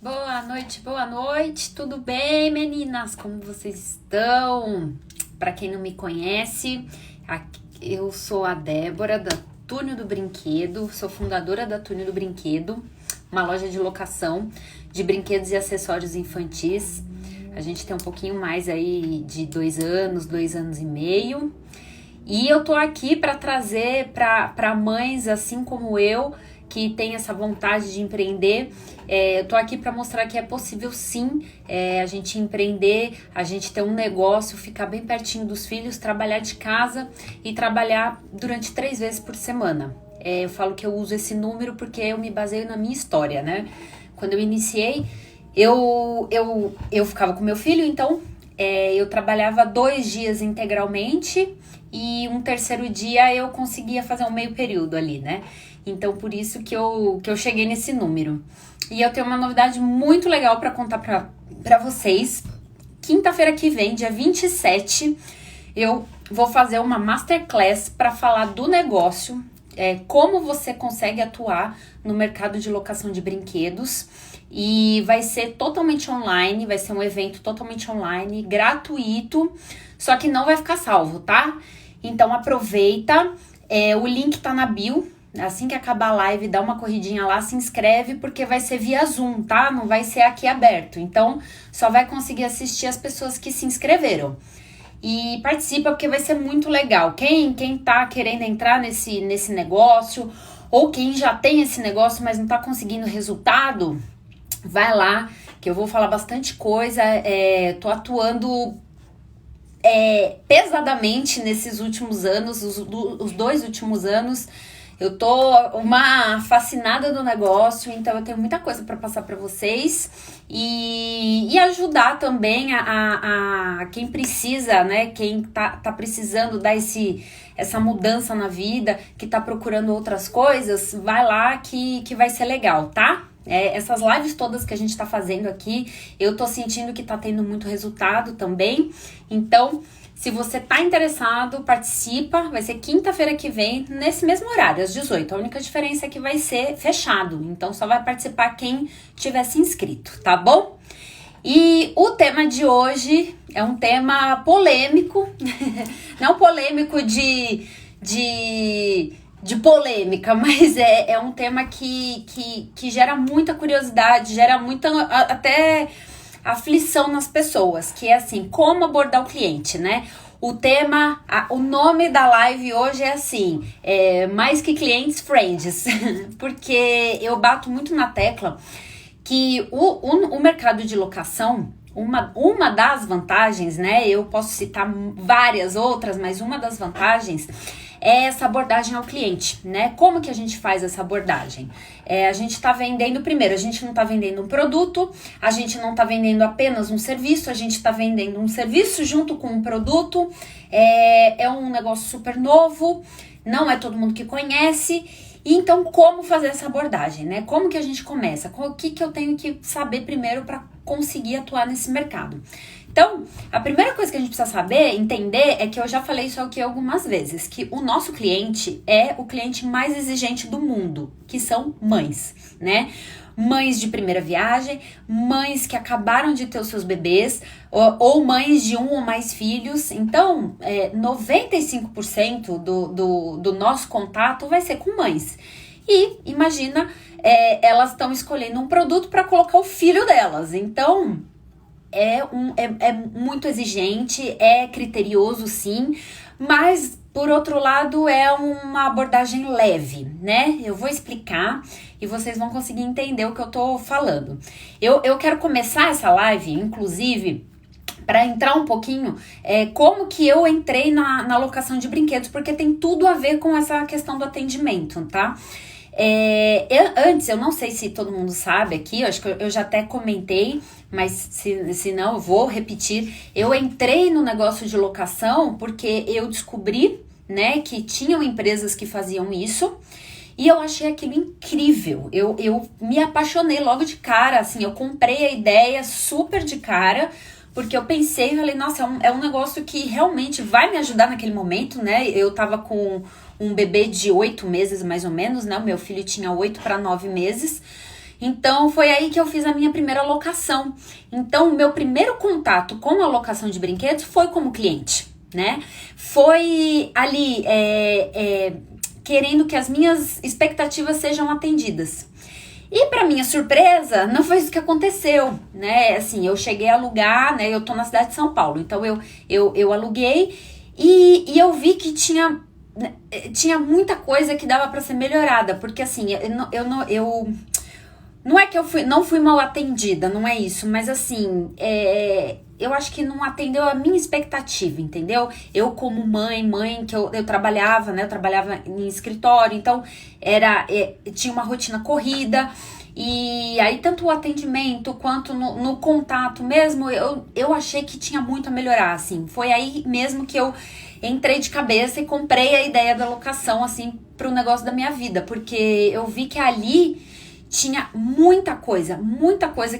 Boa noite, tudo bem, meninas? Como vocês estão? Para quem não me conhece, eu sou a Débora da Túnel do Brinquedo, sou fundadora da Túnel do Brinquedo, uma loja de locação de brinquedos e acessórios infantis. A gente tem um pouquinho mais aí de 2 anos e meio. E eu tô aqui para trazer para mães assim como eu, que tem essa vontade de empreender. Eu tô aqui para mostrar que é possível sim, a gente empreender, a gente ter um negócio, ficar bem pertinho dos filhos, trabalhar de casa e trabalhar durante 3 vezes por semana. Eu falo que eu uso esse número porque eu me baseio na minha história, né? Quando eu iniciei, eu ficava com meu filho, então eu trabalhava 2 dias integralmente e um terceiro dia eu conseguia fazer um meio período ali, né? Então, por isso que eu cheguei nesse número. E eu tenho uma novidade muito legal para contar para vocês. Quinta-feira que vem, dia 27, eu vou fazer uma masterclass para falar do negócio, como você consegue atuar no mercado de locação de brinquedos. E vai ser totalmente online, vai ser um evento totalmente online, gratuito, só que não vai ficar salvo, tá? Então aproveita, o link tá na bio. Assim que acabar a live, dá uma corridinha lá, se inscreve, porque vai ser via Zoom, tá? Não vai ser aqui aberto. Então, só vai conseguir assistir as pessoas que se inscreveram. E participa, porque vai ser muito legal. Quem tá querendo entrar nesse negócio, ou quem já tem esse negócio, mas não tá conseguindo resultado, vai lá, que eu vou falar bastante coisa. Tô atuando pesadamente nesses últimos anos, os 2 últimos anos. Eu tô uma fascinada do negócio, então eu tenho muita coisa para passar para vocês e ajudar também a quem precisa, né? Quem tá precisando dar essa mudança na vida, que tá procurando outras coisas, vai lá que vai ser legal, tá? Essas lives todas que a gente tá fazendo aqui, eu tô sentindo que tá tendo muito resultado também, então se você tá interessado, participa, vai ser quinta-feira que vem, nesse mesmo horário, às 18. A única diferença é que vai ser fechado, então só vai participar quem tiver se inscrito, tá bom? E o tema de hoje é um tema polêmico, não polêmico de polêmica, mas é um tema que gera muita curiosidade, gera muita até aflição nas pessoas, que é assim, como abordar o cliente, né? O tema, o nome da live hoje é assim, mais que clientes, friends, porque eu bato muito na tecla que o mercado de locação, uma das vantagens, né? Eu posso citar várias outras, mas uma das vantagens é essa abordagem ao cliente, né? Como que a gente faz essa abordagem? A gente tá vendendo, primeiro, a gente não tá vendendo um produto, a gente não tá vendendo apenas um serviço, a gente tá vendendo um serviço junto com um produto, é um negócio super novo, não é todo mundo que conhece. E então, como fazer essa abordagem, né? Como que a gente começa? O que eu tenho que saber primeiro para conseguir atuar nesse mercado? Então, a primeira coisa que a gente precisa saber, entender, é que eu já falei isso aqui algumas vezes, que o nosso cliente é o cliente mais exigente do mundo, que são mães, né? Mães de primeira viagem, mães que acabaram de ter os seus bebês, ou mães de 1 ou mais filhos. Então, 95% do nosso contato vai ser com mães. E imagina, elas estão escolhendo um produto para colocar o filho delas. Então, é muito exigente, é criterioso sim, mas por outro lado é uma abordagem leve, né? Eu vou explicar e vocês vão conseguir entender o que eu tô falando. Eu quero começar essa live, inclusive, para entrar um pouquinho como que eu entrei na locação de brinquedos, porque tem tudo a ver com essa questão do atendimento, tá? Antes, eu não sei se todo mundo sabe aqui, eu acho que eu já até comentei, mas se não, eu vou repetir. Eu entrei no negócio de locação porque eu descobri, né, que tinham empresas que faziam isso e eu achei aquilo incrível. Eu me apaixonei logo de cara, assim, eu comprei a ideia super de cara, porque eu pensei e falei, nossa, é um negócio que realmente vai me ajudar naquele momento, né? Eu tava com um bebê de 8 meses, mais ou menos, né? O meu filho tinha 8 para 9 meses. Então foi aí que eu fiz a minha primeira locação. Então o meu primeiro contato com a locação de brinquedos foi como cliente, né? Foi ali querendo que as minhas expectativas sejam atendidas. E para minha surpresa, não foi isso que aconteceu, né? Assim, eu cheguei a alugar, né? Eu tô na cidade de São Paulo, então eu aluguei e eu vi que tinha muita coisa que dava para ser melhorada, porque assim, não é que não fui mal atendida, não é isso, mas assim, eu acho que não atendeu a minha expectativa, entendeu? Eu como mãe que eu trabalhava, né? Eu trabalhava em escritório, então tinha uma rotina corrida, e aí tanto o atendimento quanto no contato mesmo, eu achei que tinha muito a melhorar, assim. Foi aí mesmo que eu entrei de cabeça e comprei a ideia da locação, assim, pro negócio da minha vida, porque eu vi que ali tinha muita coisa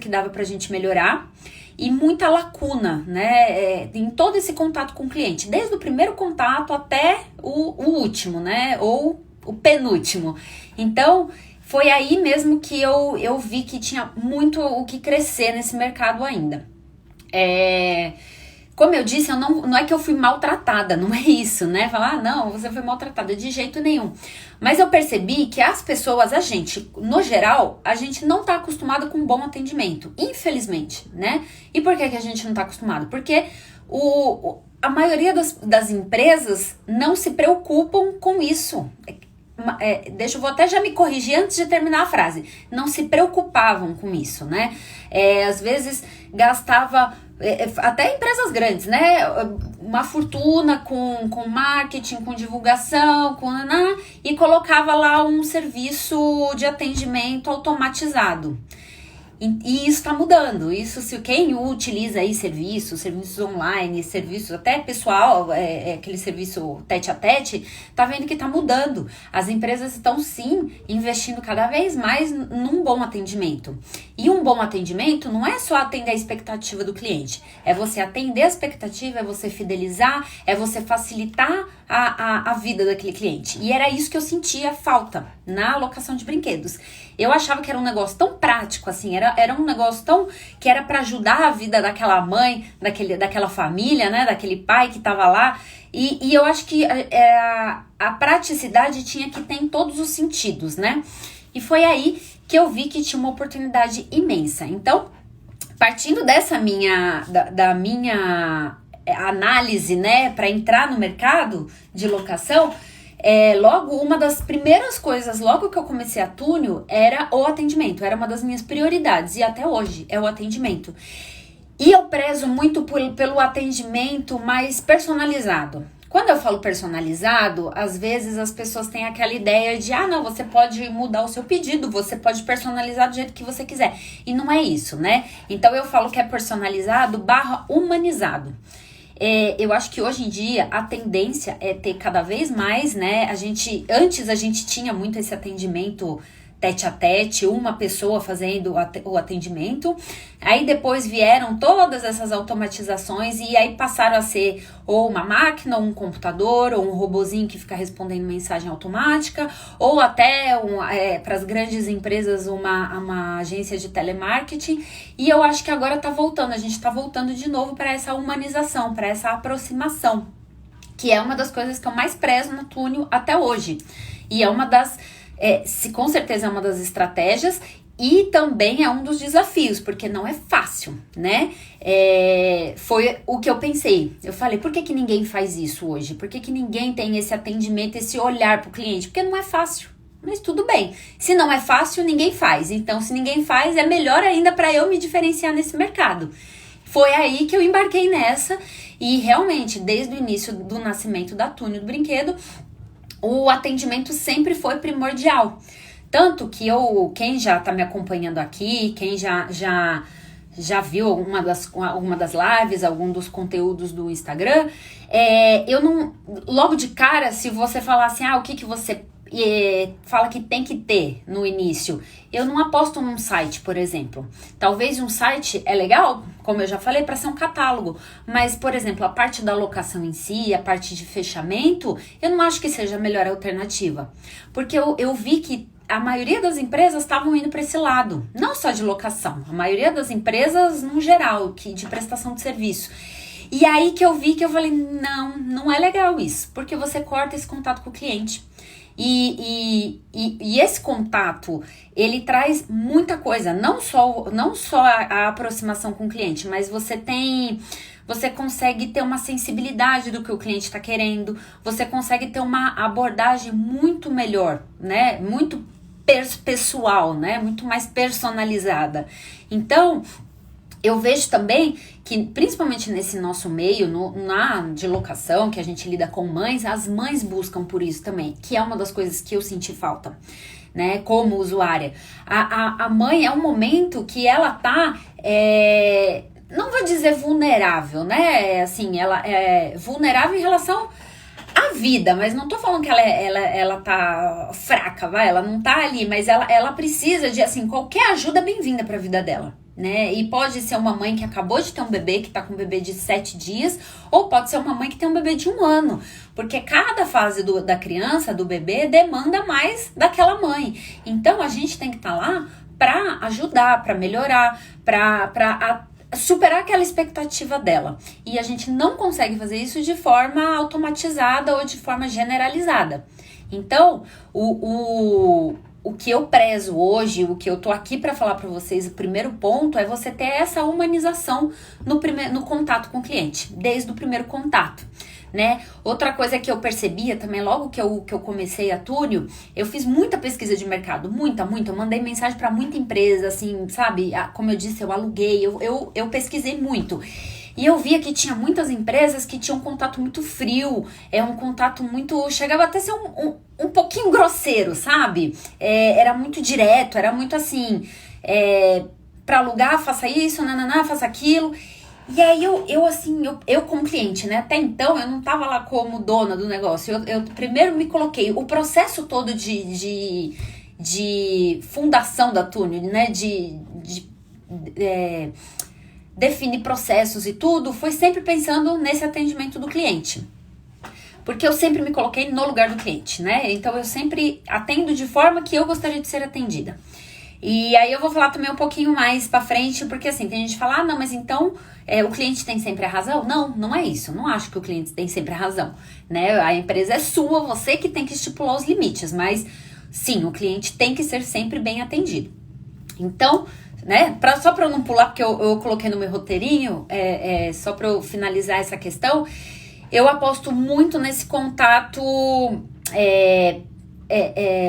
que dava pra gente melhorar e muita lacuna, né, em todo esse contato com o cliente, desde o primeiro contato até o último, né, ou o penúltimo. Então, foi aí mesmo que eu vi que tinha muito o que crescer nesse mercado ainda. Como eu disse, não é que eu fui maltratada, não é isso, né? Falar, não, você foi maltratada, de jeito nenhum. Mas eu percebi que as pessoas, a gente, no geral, a gente não tá acostumado com um bom atendimento, infelizmente, né? E por que a gente não tá acostumado? Porque a maioria das empresas não se preocupam com isso. Eu vou até já me corrigir antes de terminar a frase. Não se preocupavam com isso, né? Às vezes gastava, até empresas grandes, né? Uma fortuna com marketing, com divulgação, e colocava lá um serviço de atendimento automatizado. E isso está mudando. Isso, se quem utiliza aí serviços online, serviços até pessoal, aquele serviço tete a tete, tá vendo que tá mudando. As empresas estão sim investindo cada vez mais num bom atendimento. E um bom atendimento não é só atender a expectativa do cliente, é você atender a expectativa, é você fidelizar, é você facilitar a vida daquele cliente. E era isso que eu sentia falta na alocação de brinquedos. Eu achava que era um negócio tão prático, assim, era um negócio tão que era para ajudar a vida daquela mãe, daquela família, né, daquele pai que tava lá. E eu acho que a praticidade tinha que ter em todos os sentidos, né? E foi aí que eu vi que tinha uma oportunidade imensa. Então, partindo dessa da minha análise, né, para entrar no mercado de locação, logo, uma das primeiras coisas, logo que eu comecei a Túnel, era o atendimento. Era uma das minhas prioridades, e até hoje é o atendimento. E eu prezo muito pelo atendimento mais personalizado. Quando eu falo personalizado, às vezes as pessoas têm aquela ideia de, não, você pode mudar o seu pedido, você pode personalizar do jeito que você quiser. E não é isso, né? Então eu falo que é personalizado / humanizado. Eu acho que hoje em dia a tendência é ter cada vez mais, né? Antes a gente tinha muito esse atendimento tete a tete, uma pessoa fazendo o atendimento. Aí depois vieram todas essas automatizações e aí passaram a ser ou uma máquina, ou um computador, ou um robozinho que fica respondendo mensagem automática, ou até para as grandes empresas uma agência de telemarketing. E eu acho que agora tá voltando, a gente tá voltando de novo para essa humanização, para essa aproximação, que é uma das coisas que eu mais prezo no Túnel até hoje. E é uma das com certeza é uma das estratégias e também é um dos desafios, porque não é fácil, né? Foi o que eu pensei. Eu falei, por que ninguém faz isso hoje? Por que ninguém tem esse atendimento, esse olhar para o cliente? Porque não é fácil. Mas tudo bem. Se não é fácil, ninguém faz. Então, se ninguém faz, é melhor ainda para eu me diferenciar nesse mercado. Foi aí que eu embarquei nessa e realmente, desde o início do nascimento da Túnel do Brinquedo, o atendimento sempre foi primordial. Tanto que quem já tá me acompanhando aqui, quem já viu alguma das lives, algum dos conteúdos do Instagram, eu não... Logo de cara, se você falar assim, o que você fala que tem que ter no início, eu não aposto num site, por exemplo. Talvez um site é legal, como eu já falei, para ser um catálogo, mas, por exemplo, a parte da locação em si, a parte de fechamento, eu não acho que seja a melhor alternativa, porque eu vi que a maioria das empresas estavam indo para esse lado, não só de locação, a maioria das empresas no geral, de prestação de serviço. E aí que eu vi que eu falei, não é legal isso, porque você corta esse contato com o cliente. E esse contato, ele traz muita coisa, não só a aproximação com o cliente, mas você consegue ter uma sensibilidade do que o cliente está querendo, você consegue ter uma abordagem muito melhor, né? Muito pessoal, né? Muito mais personalizada. Então, eu vejo também que, principalmente nesse nosso meio, de locação, que a gente lida com mães, as mães buscam por isso também, que é uma das coisas que eu senti falta, né, como usuária. A mãe é um momento que ela tá, não vou dizer vulnerável, né, assim, ela é vulnerável em relação à vida, mas não tô falando que ela tá fraca, ela não tá ali, mas ela precisa de, assim, qualquer ajuda bem-vinda pra vida dela, né? E pode ser uma mãe que acabou de ter um bebê, que tá com um bebê de 7 dias, ou pode ser uma mãe que tem um bebê de 1 ano, porque cada fase da criança, do bebê, demanda mais daquela mãe. Então, a gente tem que estar lá pra ajudar, pra melhorar, pra superar aquela expectativa dela. E a gente não consegue fazer isso de forma automatizada ou de forma generalizada. Então, o que eu prezo hoje, o que eu tô aqui para falar para vocês, o primeiro ponto é você ter essa humanização no contato com o cliente, desde o primeiro contato, né? Outra coisa que eu percebia também, logo que eu comecei a Túnio, eu fiz muita pesquisa de mercado, muita, eu mandei mensagem para muita empresa, assim, sabe? Como eu disse, eu aluguei, eu pesquisei muito. E eu via que tinha muitas empresas que tinham um contato muito frio, um contato muito... Chegava até a ser um pouquinho grosseiro, sabe? Era muito direto, era muito assim... para alugar, faça isso, faça aquilo. E aí eu como cliente, né? Até então eu não tava lá como dona do negócio. Eu primeiro me coloquei... O processo todo de fundação da Túnio, né? Definir processos e tudo, foi sempre pensando nesse atendimento do cliente. Porque eu sempre me coloquei no lugar do cliente, né? Então eu sempre atendo de forma que eu gostaria de ser atendida. E aí eu vou falar também um pouquinho mais pra frente, porque assim, tem gente que fala, não, mas então o cliente tem sempre a razão? Não é isso. Não acho que o cliente tem sempre a razão, né? A empresa é sua, você que tem que estipular os limites, mas sim, o cliente tem que ser sempre bem atendido. Então, né, só para eu não pular, porque eu coloquei no meu roteirinho, só para eu finalizar essa questão, eu aposto muito nesse contato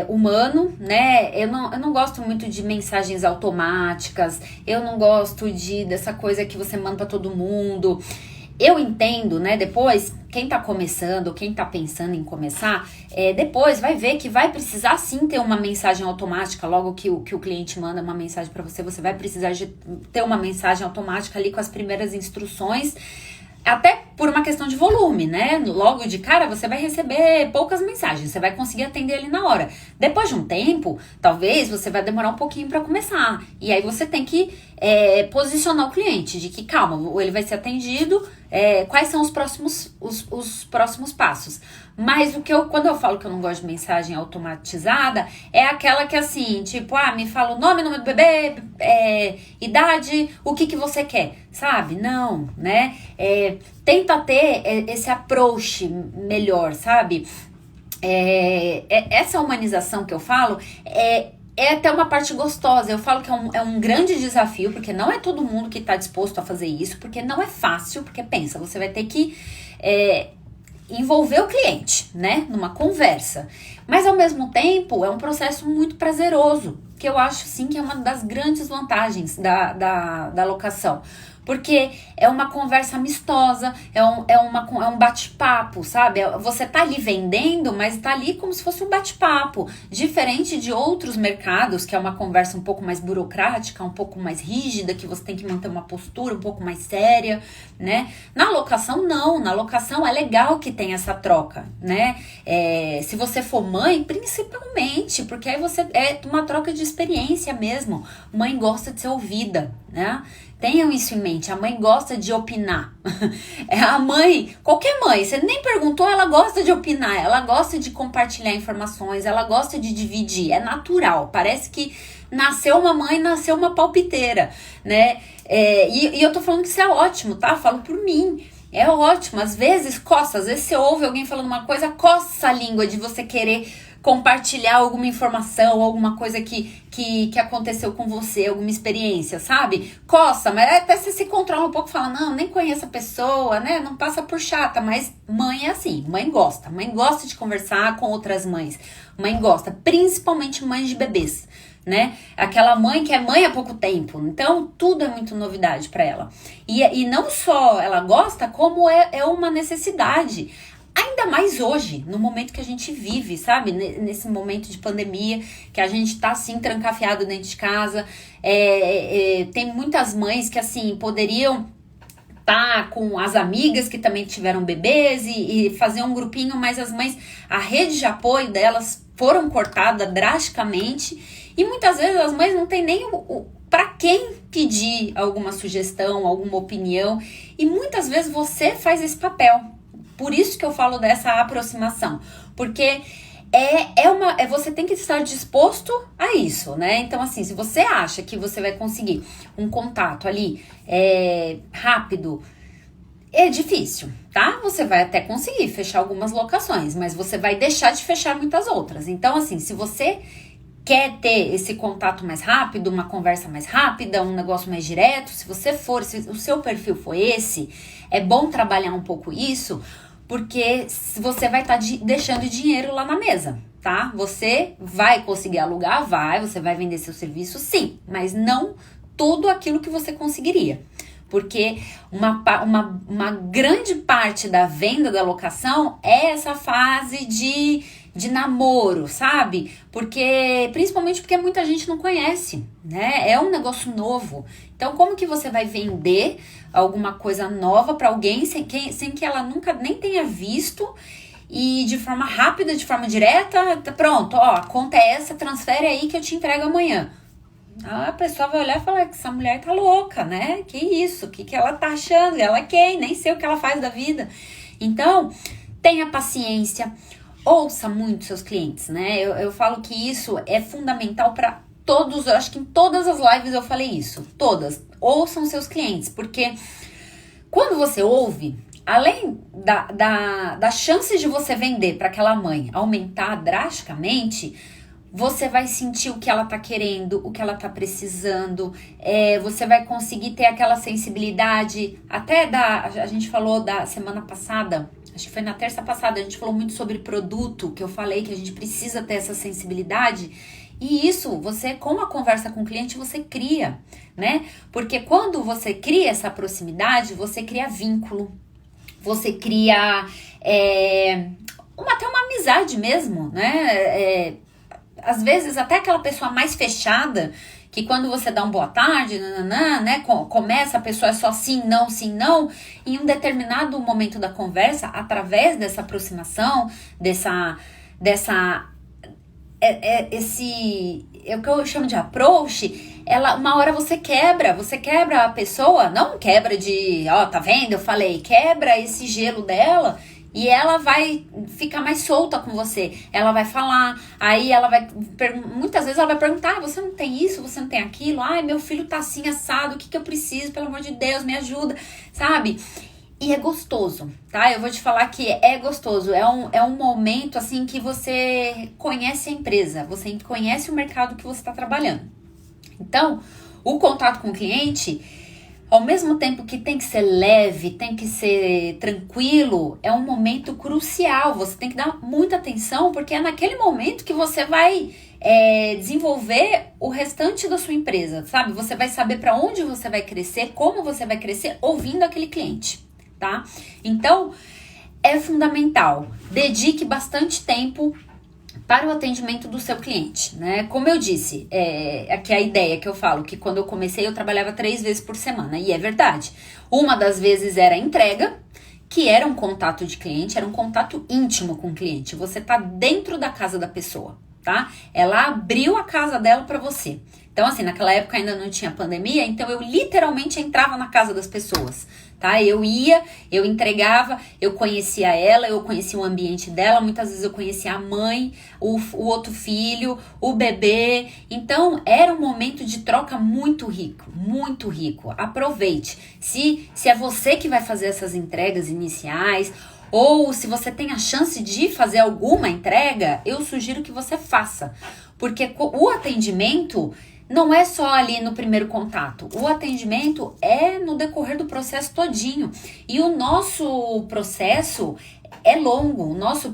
humano, né? Eu não gosto muito de mensagens automáticas, eu não gosto dessa coisa que você manda para todo mundo. Eu entendo, né, depois, quem tá começando, quem tá pensando em começar, depois vai ver que vai precisar sim ter uma mensagem automática, logo que o cliente manda uma mensagem para você vai precisar de ter uma mensagem automática ali com as primeiras instruções, até por uma questão de volume, né? Logo de cara você vai receber poucas mensagens, você vai conseguir atender ali na hora. Depois de um tempo, talvez você vai demorar um pouquinho para começar. E aí você tem que posicionar o cliente de que, calma, ele vai ser atendido, quais são os próximos passos. Mas quando eu falo que eu não gosto de mensagem automatizada, é aquela que assim, tipo, me fala o nome do bebê, idade, o que você quer, sabe? Não, né? Tenta ter esse approach melhor, sabe? Essa humanização que eu falo é até uma parte gostosa. Eu falo que é um grande desafio, porque não é todo mundo que está disposto a fazer isso, porque não é fácil, porque pensa, você vai ter que envolver o cliente, né, numa conversa, mas ao mesmo tempo é um processo muito prazeroso, que eu acho sim que é uma das grandes vantagens da locação, porque é uma conversa amistosa, é um bate-papo, sabe? Você tá ali vendendo, mas tá ali como se fosse um bate-papo, diferente de outros mercados, que é uma conversa um pouco mais burocrática, um pouco mais rígida, que você tem que manter uma postura um pouco mais séria, né? Na locação, não. Na locação é legal que tem essa troca, né? Se você for mãe, principalmente, porque aí você uma troca de experiência mesmo. Mãe gosta de ser ouvida, né? Tenham isso em mente. cliente. A mãe gosta de opinar. A mãe, qualquer mãe, você nem perguntou, ela gosta de opinar, ela gosta de compartilhar informações, ela gosta de dividir. É natural. Parece que nasceu uma mãe, nasceu uma palpiteira, né? E eu tô falando que isso é ótimo, tá? Falo por mim. É ótimo. Às vezes coça, às vezes você ouve alguém falando uma coisa, coça a língua de você querer compartilhar alguma informação, alguma coisa que aconteceu com você, alguma experiência, sabe? Coça, mas até você se controla um pouco e fala, não, nem conheço a pessoa, né? Não passa por chata, mas mãe é assim, mãe gosta de conversar com outras mães, mãe gosta, principalmente mães de bebês, né? Aquela mãe que é mãe há pouco tempo, então tudo é muito novidade para ela. E não só ela gosta, como é uma necessidade. Ainda mais hoje, no momento que a gente vive, sabe? Nesse momento de pandemia, que a gente tá, assim, trancafiado dentro de casa. Tem muitas mães que, assim, poderiam tá com as amigas que também tiveram bebês e fazer um grupinho, mas as mães, a rede de apoio delas foram cortadas drasticamente. E muitas vezes as mães não têm nem para quem pedir alguma sugestão, alguma opinião. E muitas vezes você faz esse papel. Por isso que eu falo dessa aproximação, porque você tem que estar disposto a isso, né? Então, assim, se você acha que você vai conseguir um contato ali rápido, é difícil, tá? Você vai até conseguir fechar algumas locações, mas você vai deixar de fechar muitas outras. Então, assim, se você quer ter esse contato mais rápido, uma conversa mais rápida, um negócio mais direto, se o seu perfil for esse, é bom trabalhar um pouco isso, porque você vai estar deixando dinheiro lá na mesa, tá? Você vai conseguir alugar? Você vai vender seu serviço? Sim, mas não tudo aquilo que você conseguiria. Porque uma grande parte da venda da locação é essa fase de namoro, sabe? Principalmente porque muita gente não conhece, né? É um negócio novo. Então, como que você vai vender alguma coisa nova para alguém sem que ela nunca nem tenha visto e de forma rápida, de forma direta? Pronto, ó, a conta é essa, transfere aí que eu te entrego amanhã. A pessoa vai olhar e falar que essa mulher tá louca, né? Que isso? O que ela tá achando? Ela é quem? Nem sei o que ela faz da vida. Então, tenha paciência, ouça muito seus clientes, né? Eu falo que isso é fundamental para todos, eu acho que em todas as lives eu falei isso, todas. Ouçam seus clientes, porque quando você ouve, além da chance de você vender para aquela mãe aumentar drasticamente, você vai sentir o que ela tá querendo, o que ela tá precisando, você vai conseguir ter aquela sensibilidade, a gente falou da semana passada, acho que foi na terça passada, a gente falou muito sobre produto, que eu falei que a gente precisa ter essa sensibilidade, e isso, você, com a conversa com o cliente, você cria, né? Porque quando você cria essa proximidade, você cria vínculo, você cria até uma amizade mesmo, né? Às vezes, até aquela pessoa mais fechada, que quando você dá um boa tarde, né, começa, a pessoa é só sim, não, em um determinado momento da conversa, através dessa aproximação, é o que eu chamo de approach, uma hora você quebra a pessoa, não quebra tá vendo, eu falei, quebra esse gelo dela, e ela vai ficar mais solta com você. Ela vai falar, aí ela vai... Muitas vezes ela vai perguntar, você não tem isso, você não tem aquilo? Ai, meu filho tá assim, assado, o que eu preciso? Pelo amor de Deus, me ajuda, sabe? E é gostoso, tá? Eu vou te falar que é gostoso. É um momento, assim, que você conhece a empresa, você conhece o mercado que você tá trabalhando. Então, o contato com o cliente... Ao mesmo tempo que tem que ser leve, tem que ser tranquilo, é um momento crucial. Você tem que dar muita atenção, porque é naquele momento que você vai desenvolver o restante da sua empresa, sabe? Você vai saber para onde você vai crescer, como você vai crescer, ouvindo aquele cliente, tá? Então, é fundamental. Dedique bastante tempo para o atendimento do seu cliente, né? Como eu disse, aqui é a ideia que eu falo, que quando eu comecei eu trabalhava 3 vezes por semana, e é verdade. Uma das vezes era a entrega, que era um contato de cliente, era um contato íntimo com o cliente. Você tá dentro da casa da pessoa, tá? Ela abriu a casa dela para você. Então, assim, naquela época ainda não tinha pandemia, então eu literalmente entrava na casa das pessoas, tá? Eu ia, eu entregava, eu conhecia ela, eu conhecia o ambiente dela, muitas vezes eu conhecia a mãe, o outro filho, o bebê. Então, era um momento de troca muito rico, muito rico. Aproveite. Se é você que vai fazer essas entregas iniciais, ou se você tem a chance de fazer alguma entrega, eu sugiro que você faça. Porque o atendimento não é só ali no primeiro contato. O atendimento é no decorrer do processo todinho. E o nosso processo é longo. O nosso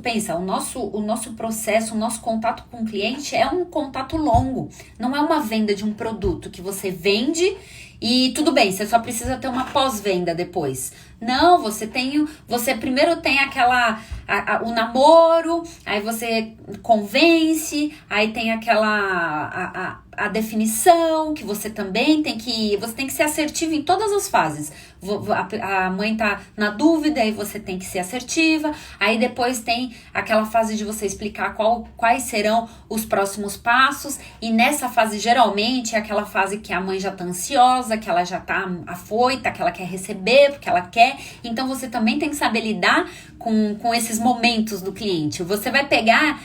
processo, o nosso contato com o cliente é um contato longo. Não é uma venda de um produto que você vende e tudo bem, você só precisa ter uma pós-venda depois. Não, você primeiro tem o namoro, aí você convence, aí tem a definição, que você também você tem que ser assertivo em todas as fases. A mãe tá na dúvida, aí você tem que ser assertiva, aí depois tem aquela fase de você explicar quais serão os próximos passos, e nessa fase geralmente é aquela fase que a mãe já tá ansiosa, que ela já tá afoita, que ela quer receber, porque ela quer. Então você também tem que saber lidar com esses momentos do cliente. Você vai pegar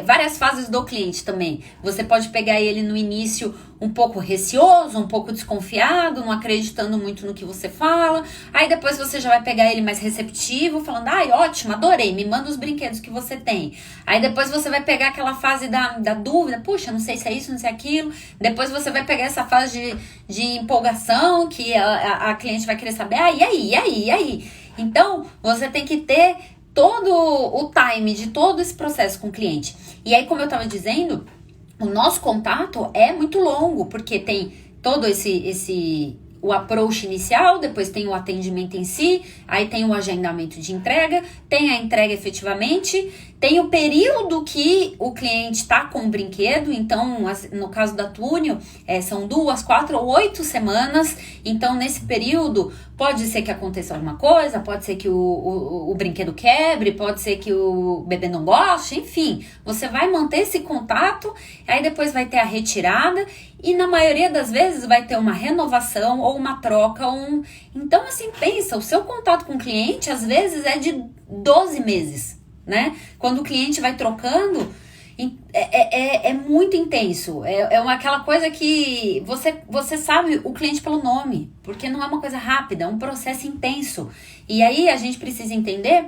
várias fases do cliente também. Você pode pegar ele no início um pouco receoso, um pouco desconfiado, não acreditando muito no que você fala. Aí depois você já vai pegar ele mais receptivo, falando, ai, ótimo, adorei, me manda os brinquedos que você tem. Aí depois você vai pegar aquela fase da dúvida, puxa, não sei se é isso, não sei aquilo. Depois você vai pegar essa fase de empolgação, que a cliente vai querer saber, e aí? Então, você tem que ter todo o time de todo esse processo com o cliente. E aí, como eu estava dizendo, o nosso contato é muito longo, porque tem todo o approach inicial, depois tem o atendimento em si, aí tem o agendamento de entrega, tem a entrega efetivamente, tem o período que o cliente está com o brinquedo. Então, no caso da Túnel, são 2, 4 ou 8 semanas. Então, nesse período, pode ser que aconteça alguma coisa, pode ser que o brinquedo quebre, pode ser que o bebê não goste, enfim. Você vai manter esse contato, aí depois vai ter a retirada e na maioria das vezes vai ter uma renovação ou uma troca. Então, assim, pensa, o seu contato com o cliente às vezes é de 12 meses. Né? Quando o cliente vai trocando, é muito intenso. Aquela coisa que você sabe o cliente pelo nome, porque não é uma coisa rápida, é um processo intenso. E aí a gente precisa entender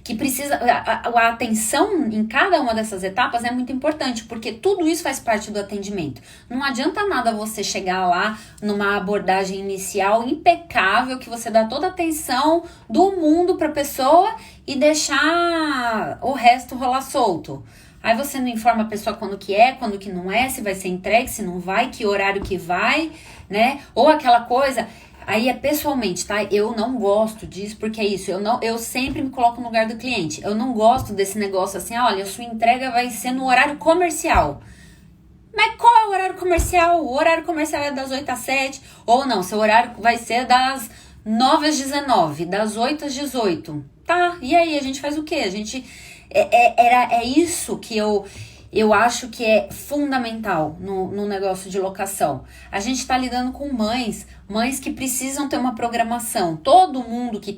que a atenção em cada uma dessas etapas é muito importante, porque tudo isso faz parte do atendimento. Não adianta nada você chegar lá numa abordagem inicial impecável, que você dá toda a atenção do mundo para a pessoa e deixar o resto rolar solto. Aí você não informa a pessoa quando que não é, se vai ser entregue, se não vai, que horário que vai, né? Ou aquela coisa... Aí é pessoalmente, tá? Eu não gosto disso, porque é isso, eu sempre me coloco no lugar do cliente. Eu não gosto desse negócio assim, olha, a sua entrega vai ser no horário comercial. Mas qual é o horário comercial? O horário comercial é das 8 às 7, ou não, seu horário vai ser das 9 às 19, das 8 às 18. Tá, e aí, a gente faz o quê? A gente... É isso que eu acho que é fundamental no negócio de locação. A gente está lidando com mães que precisam ter uma programação. Todo mundo que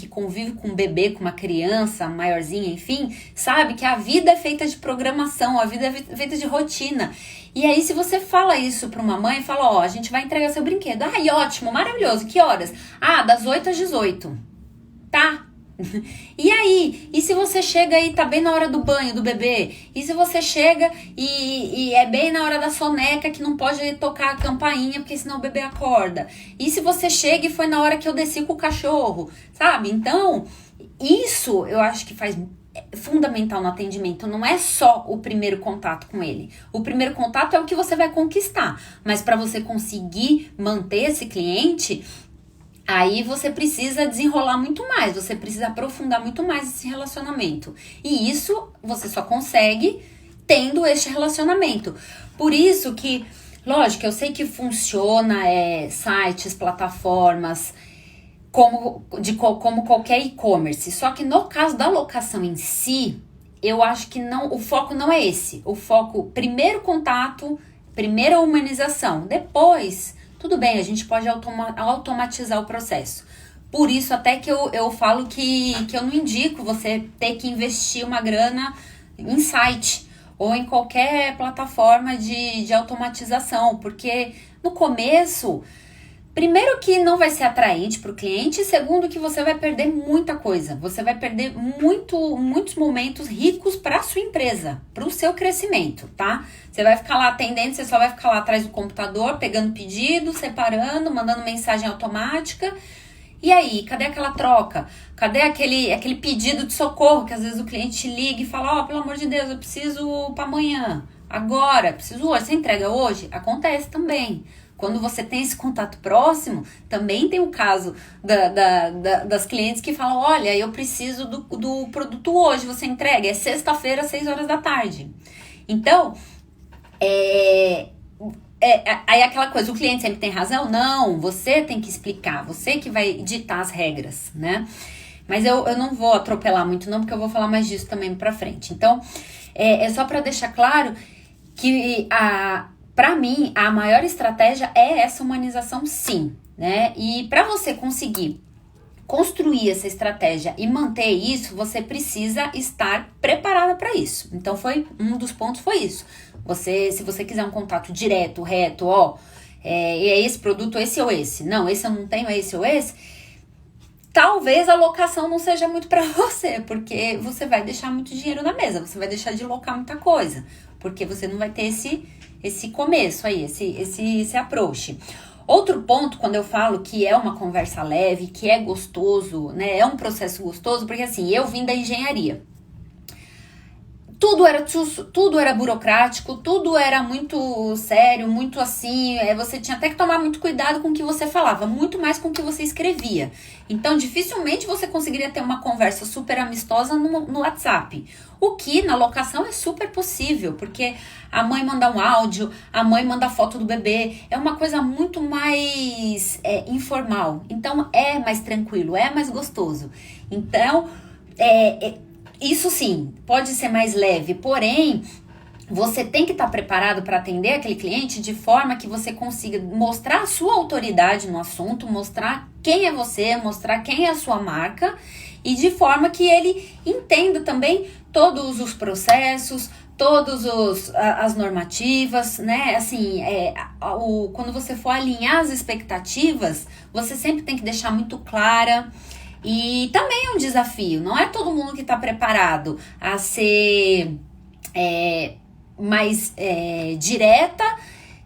convive com um bebê, com uma criança maiorzinha, enfim, sabe que a vida é feita de programação, a vida é feita de rotina. E aí, se você fala isso para uma mãe, fala, ó, a gente vai entregar seu brinquedo. Ai, ótimo, maravilhoso, que horas? Ah, das 8 às 18. Tá. E aí? E se você chega e tá bem na hora do banho do bebê? E se você chega e é bem na hora da soneca, que não pode tocar a campainha porque senão o bebê acorda? E se você chega e foi na hora que eu desci com o cachorro? Sabe? Então, isso eu acho que faz fundamental no atendimento. Não é só o primeiro contato com ele. O primeiro contato é o que você vai conquistar. Mas para você conseguir manter esse cliente... Aí você precisa desenrolar muito mais, você precisa aprofundar muito mais esse relacionamento. E isso você só consegue tendo este relacionamento. Por isso que, lógico, eu sei que funciona sites, plataformas, como qualquer e-commerce. Só que no caso da locação em si, eu acho que o foco não é esse. O foco, primeiro contato, primeira humanização. Depois, tudo bem, a gente pode automatizar o processo. Por isso até que eu falo que eu não indico você ter que investir uma grana em site ou em qualquer plataforma de automatização, porque no começo, primeiro que não vai ser atraente para o cliente, e segundo que você vai perder muita coisa, você vai perder muitos momentos ricos para a sua empresa, para o seu crescimento, tá? Você vai ficar lá atendendo, você só vai ficar lá atrás do computador, pegando pedido, separando, mandando mensagem automática. E aí, cadê aquela troca? Cadê aquele pedido de socorro que às vezes o cliente liga e fala, pelo amor de Deus, eu preciso para amanhã, agora, preciso hoje, você entrega hoje? Acontece também. Quando você tem esse contato próximo, também tem o caso das clientes que falam, olha, eu preciso do produto hoje, você entrega, é sexta-feira, 6 horas da tarde. Então, aí aquela coisa, o cliente sempre tem razão? Não, você tem que explicar, você que vai ditar as regras, né? Mas eu não vou atropelar muito não, porque eu vou falar mais disso também pra frente. Então, é só pra deixar claro que pra mim, a maior estratégia é essa humanização, sim, né? E pra você conseguir construir essa estratégia e manter isso, você precisa estar preparada para isso. Então, um dos pontos foi isso. Se você quiser um contato direto, reto, é esse produto, esse ou esse. Não, esse eu não tenho, é esse ou esse. Talvez a locação não seja muito para você, porque você vai deixar muito dinheiro na mesa, você vai deixar de locar muita coisa, porque você não vai ter esse começo aí, esse approach. Outro ponto, quando eu falo que é uma conversa leve, que é gostoso, né? É um processo gostoso, porque assim, eu vim da engenharia. Tudo era burocrático, tudo era muito sério, muito assim, você tinha até que tomar muito cuidado com o que você falava, muito mais com o que você escrevia. Então, dificilmente você conseguiria ter uma conversa super amistosa no WhatsApp. O que na locação é super possível, porque a mãe manda um áudio, a mãe manda foto do bebê, é uma coisa muito mais informal. Então, é mais tranquilo, é mais gostoso. Então, isso sim, pode ser mais leve, porém, você tem que estar preparado para atender aquele cliente de forma que você consiga mostrar a sua autoridade no assunto, mostrar quem é você, mostrar quem é a sua marca e de forma que ele entenda também todos os processos, todas as normativas, né? Assim, quando você for alinhar as expectativas, você sempre tem que deixar muito clara. E também é um desafio, não é todo mundo que está preparado a ser mais direta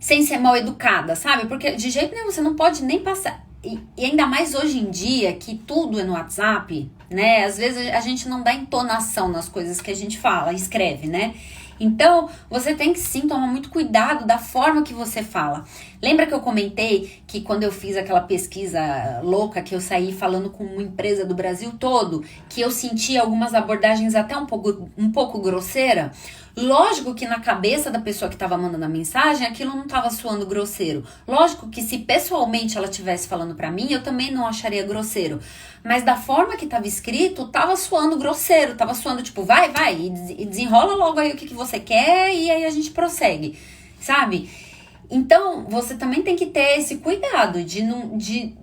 sem ser mal educada, sabe? Porque de jeito nenhum você não pode nem passar. E ainda mais hoje em dia que tudo é no WhatsApp, né? Às vezes a gente não dá entonação nas coisas que a gente fala, escreve, né? Então, você tem que sim tomar muito cuidado da forma que você fala. Lembra que eu comentei que quando eu fiz aquela pesquisa louca, que eu saí falando com uma empresa do Brasil todo, que eu senti algumas abordagens até um pouco grosseira? Lógico que na cabeça da pessoa que estava mandando a mensagem, aquilo não estava soando grosseiro. Lógico que se pessoalmente ela estivesse falando para mim, eu também não acharia grosseiro. Mas da forma que estava escrito, estava soando grosseiro. Estava soando tipo, vai, e desenrola logo aí o que você quer e aí a gente prossegue, sabe? Então, você também tem que ter esse cuidado de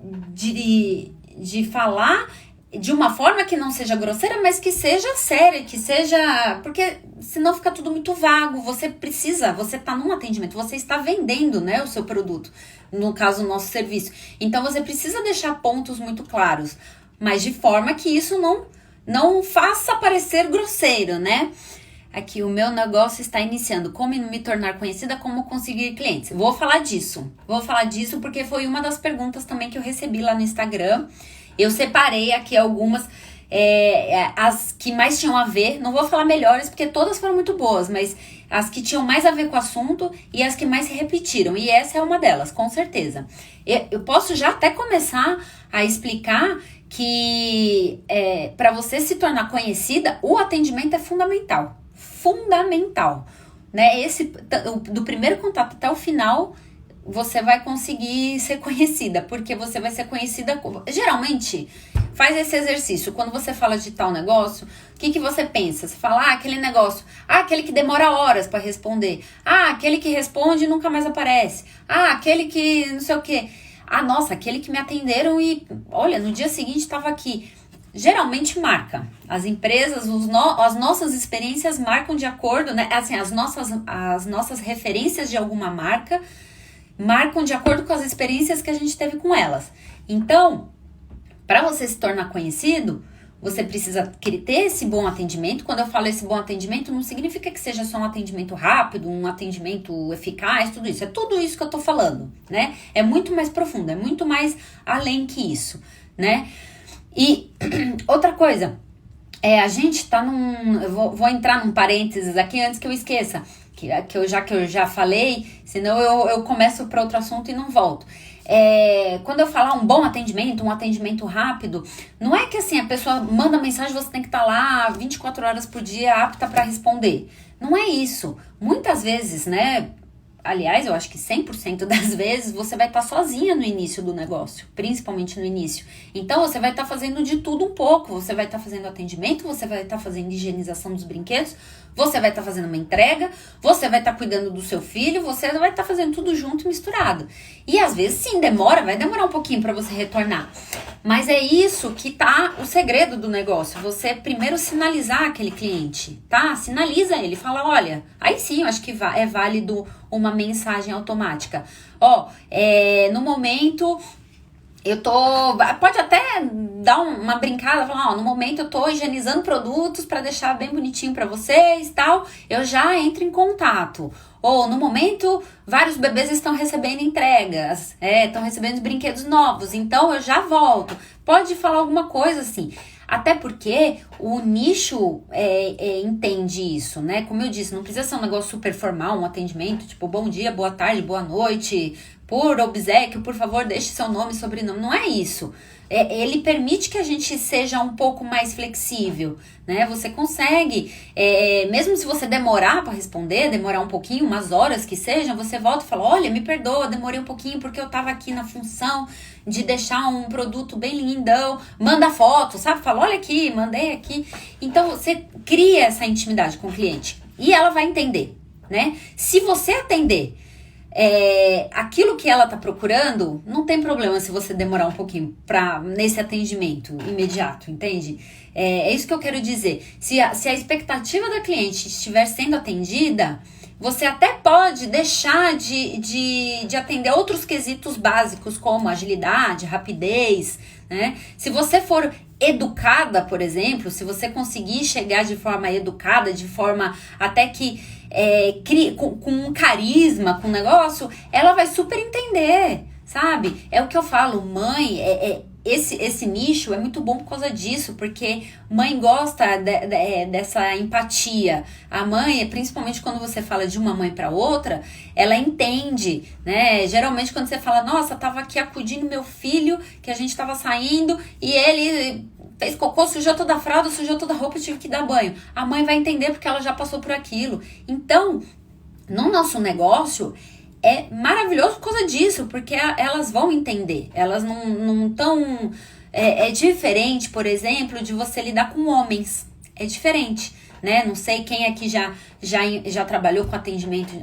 falar de uma forma que não seja grosseira, mas que seja séria, que seja... Porque senão fica tudo muito vago. Você tá num atendimento, você está vendendo, né, o seu produto, no caso, o nosso serviço. Então, você precisa deixar pontos muito claros, mas de forma que isso não faça parecer grosseiro, né? Aqui, o meu negócio está iniciando. Como me tornar conhecida, como conseguir clientes. Vou falar disso porque foi uma das perguntas também que eu recebi lá no Instagram. Eu separei aqui algumas, as que mais tinham a ver. Não vou falar melhores, porque todas foram muito boas, mas as que tinham mais a ver com o assunto e as que mais se repetiram. E essa é uma delas, com certeza. Eu posso já até começar a explicar que para você se tornar conhecida, o atendimento é fundamental, né? Do primeiro contato até o final, você vai conseguir ser conhecida, porque você vai ser conhecida. Geralmente, faz esse exercício. Quando você fala de tal negócio, o que você pensa? Você fala, aquele negócio, aquele que demora horas para responder, aquele que responde e nunca mais aparece, aquele que não sei o quê, nossa, aquele que me atenderam e, olha, no dia seguinte estava aqui. Geralmente marca. As empresas, as nossas experiências marcam de acordo, né? Assim, as nossas referências de alguma marca marcam de acordo com as experiências que a gente teve com elas. Então, para você se tornar conhecido, você precisa ter esse bom atendimento. Quando eu falo esse bom atendimento, não significa que seja só um atendimento rápido, um atendimento eficaz, tudo isso. É tudo isso que eu tô falando, né? É muito mais profundo, é muito mais além que isso, né? E outra coisa, a gente tá eu vou entrar num parênteses aqui antes que eu esqueça, que eu já falei, senão eu começo para outro assunto e não volto. Quando eu falar um bom atendimento, um atendimento rápido, não é que assim, a pessoa manda mensagem, você tem que estar lá 24 horas por dia apta para responder. Não é isso. Muitas vezes, né? Aliás, eu acho que 100% das vezes você vai estar sozinha no início do negócio, principalmente no início. Então, você vai estar fazendo de tudo um pouco. Você vai estar fazendo atendimento, você vai estar fazendo higienização dos brinquedos, você vai estar fazendo uma entrega, você vai estar cuidando do seu filho, você vai estar fazendo tudo junto e misturado. E às vezes, sim, vai demorar um pouquinho para você retornar. Mas é isso que tá o segredo do negócio. Você primeiro sinalizar aquele cliente, tá? Sinaliza ele, fala, olha, aí sim eu acho que é válido uma mensagem automática. No momento pode até dar uma brincada, falar, no momento eu tô higienizando produtos para deixar bem bonitinho para vocês, tal, eu já entro em contato. Ou no momento, vários bebês estão recebendo entregas, estão recebendo brinquedos novos, então eu já volto. Pode falar alguma coisa assim. Até porque o nicho entende isso, né? Como eu disse, não precisa ser um negócio super formal, um atendimento, tipo, bom dia, boa tarde, boa noite, por obséquio, por favor, deixe seu nome e sobrenome. Não é isso. Ele permite que a gente seja um pouco mais flexível, né? Você consegue, mesmo se você demorar para responder, demorar um pouquinho, umas horas que sejam, você volta e fala, olha, me perdoa, demorei um pouquinho porque eu tava aqui na função de deixar um produto bem lindão, manda foto, sabe? Fala, olha aqui, mandei aqui. Então, você cria essa intimidade com o cliente e ela vai entender, né? Se você atender aquilo que ela tá procurando, não tem problema se você demorar um pouquinho nesse atendimento imediato, entende? É isso que eu quero dizer. Se a expectativa da cliente estiver sendo atendida, você até pode deixar de atender outros quesitos básicos, como agilidade, rapidez, né? Se você for educada, por exemplo, se você conseguir chegar de forma educada, de forma até que com um carisma, com um negócio, ela vai super entender, sabe? É o que eu falo, mãe, esse nicho é muito bom por causa disso, porque mãe gosta dessa empatia. A mãe, principalmente quando você fala de uma mãe para outra, ela entende, né? Geralmente quando você fala, nossa, tava aqui acudindo meu filho, que a gente tava saindo, e ele fez cocô, sujou toda a fralda, sujou toda a roupa e tive que dar banho. A mãe vai entender porque ela já passou por aquilo. Então, no nosso negócio, é maravilhoso por causa disso, porque elas vão entender. Elas não estão... É diferente, por exemplo, de você lidar com homens. É diferente, né? Não sei quem aqui já trabalhou com atendimento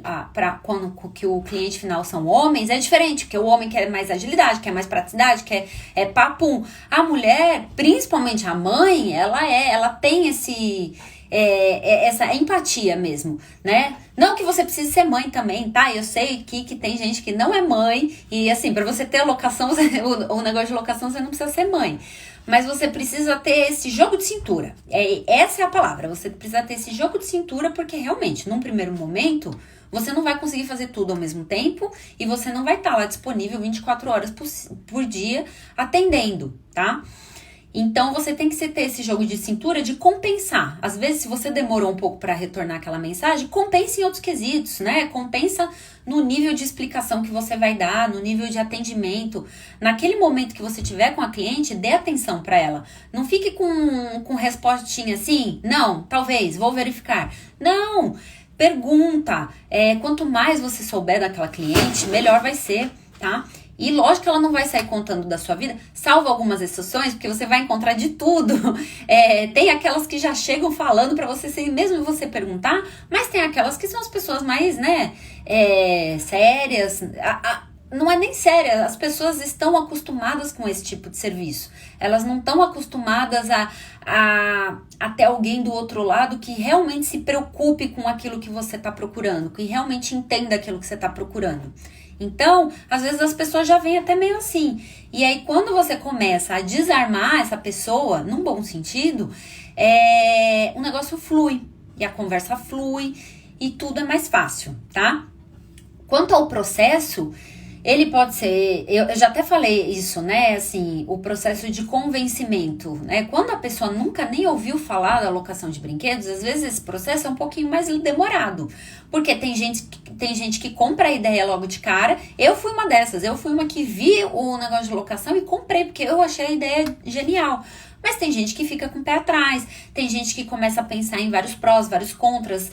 quando que o cliente final são homens. É diferente, porque o homem quer mais agilidade, quer mais praticidade, quer papum. A mulher, principalmente a mãe, ela tem essa empatia mesmo, né? Não que você precise ser mãe também, tá? Eu sei que tem gente que não é mãe e assim, pra você ter a locação, o negócio de locação, você não precisa ser mãe. Mas você precisa ter esse jogo de cintura. Essa é a palavra. Você precisa ter esse jogo de cintura porque realmente, num primeiro momento, você não vai conseguir fazer tudo ao mesmo tempo e você não vai estar lá disponível 24 horas por dia atendendo, tá? Então, você tem que ter esse jogo de cintura de compensar. Às vezes, se você demorou um pouco para retornar aquela mensagem, compensa em outros quesitos, né? Compensa no nível de explicação que você vai dar, no nível de atendimento. Naquele momento que você tiver com a cliente, dê atenção para ela. Não fique com respostinha assim, não, talvez, vou verificar. Não, pergunta. Quanto mais você souber daquela cliente, melhor vai ser, tá? E lógico que ela não vai sair contando da sua vida, salvo algumas exceções, porque você vai encontrar de tudo. Tem aquelas que já chegam falando pra você, sem mesmo você perguntar, mas tem aquelas que são as pessoas mais, né, sérias. Não é nem séria, as pessoas estão acostumadas com esse tipo de serviço. Elas não estão acostumadas a ter alguém do outro lado que realmente se preocupe com aquilo que você está procurando, que realmente entenda aquilo que você está procurando. Então, às vezes as pessoas já vêm até meio assim. E aí, quando você começa a desarmar essa pessoa, num bom sentido, o negócio flui. E a conversa flui e tudo é mais fácil, tá? Quanto ao processo, ele pode ser, eu já até falei isso, né, assim, o processo de convencimento, né, quando a pessoa nunca nem ouviu falar da locação de brinquedos, às vezes esse processo é um pouquinho mais demorado, porque tem gente que compra a ideia logo de cara. Eu fui uma dessas, eu fui uma que vi o negócio de locação e comprei, porque eu achei a ideia genial. Mas tem gente que fica com o pé atrás, tem gente que começa a pensar em vários prós, vários contras,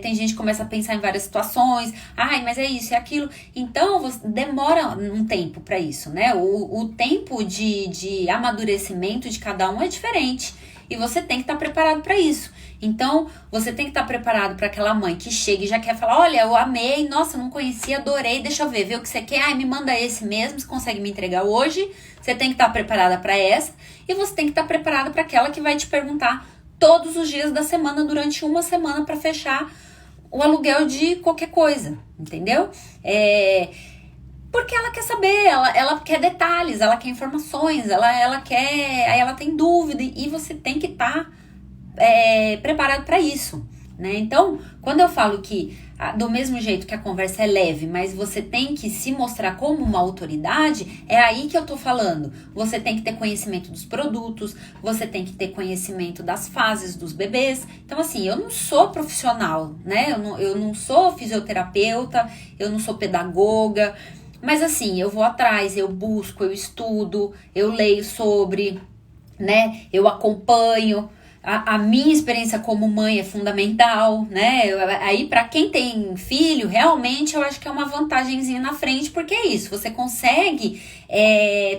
tem gente que começa a pensar em várias situações, mas é isso, é aquilo. Então, demora um tempo para isso, né? O tempo de amadurecimento de cada um é diferente e você tem que estar preparado para isso. Então, você tem que estar preparado para aquela mãe que chega e já quer falar, olha, eu amei, nossa, não conhecia, adorei, deixa eu ver o que você quer, me manda esse mesmo, você consegue me entregar hoje. Você tem que estar preparada para essa e você tem que estar preparada para aquela que vai te perguntar todos os dias da semana, durante uma semana, para fechar o aluguel de qualquer coisa, entendeu? Porque ela quer saber, ela quer detalhes, ela quer informações, ela quer, aí ela tem dúvida e você tem que estar preparado para isso, né? Então, quando eu falo que do mesmo jeito que a conversa é leve, mas você tem que se mostrar como uma autoridade, é aí que eu tô falando. Você tem que ter conhecimento dos produtos, você tem que ter conhecimento das fases dos bebês. Então, assim, eu não sou profissional, né? Eu não sou fisioterapeuta, eu não sou pedagoga, mas assim, eu vou atrás, eu busco, eu estudo, eu leio sobre, né? Eu acompanho. A minha experiência como mãe é fundamental, né? Aí, para quem tem filho, realmente eu acho que é uma vantagenzinha na frente, porque é isso, você consegue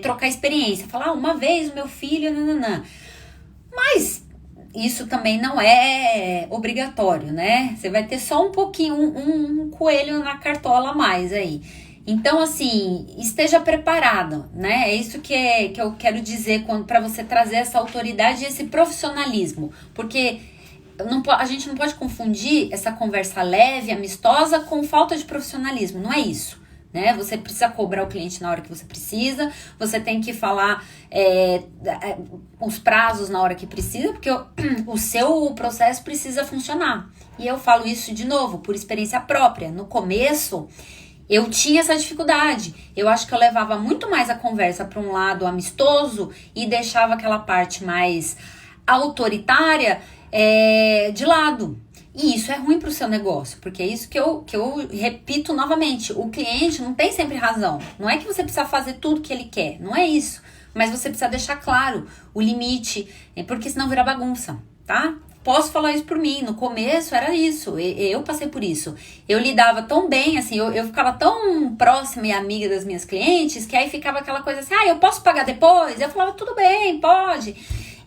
trocar experiência, falar, uma vez o meu filho, nananã. Mas isso também não é obrigatório, né? Você vai ter só um pouquinho, um coelho na cartola a mais aí. Então, assim, esteja preparado, né? É isso que eu quero dizer para você trazer essa autoridade e esse profissionalismo. Porque a gente não pode confundir essa conversa leve, amistosa, com falta de profissionalismo. Não é isso, né? Você precisa cobrar o cliente na hora que você precisa, você tem que falar os prazos na hora que precisa, porque o seu processo precisa funcionar. E eu falo isso de novo, por experiência própria. No começo, eu tinha essa dificuldade. Eu acho que eu levava muito mais a conversa para um lado amistoso e deixava aquela parte mais autoritária de lado. E isso é ruim para o seu negócio, porque é isso que eu repito novamente. O cliente não tem sempre razão. Não é que você precisa fazer tudo que ele quer, não é isso. Mas você precisa deixar claro o limite, porque senão vira bagunça, tá? Posso falar isso por mim, no começo era isso, eu passei por isso. Eu lidava tão bem, assim, eu ficava tão próxima e amiga das minhas clientes, que aí ficava aquela coisa assim, eu posso pagar depois? Eu falava, tudo bem, pode.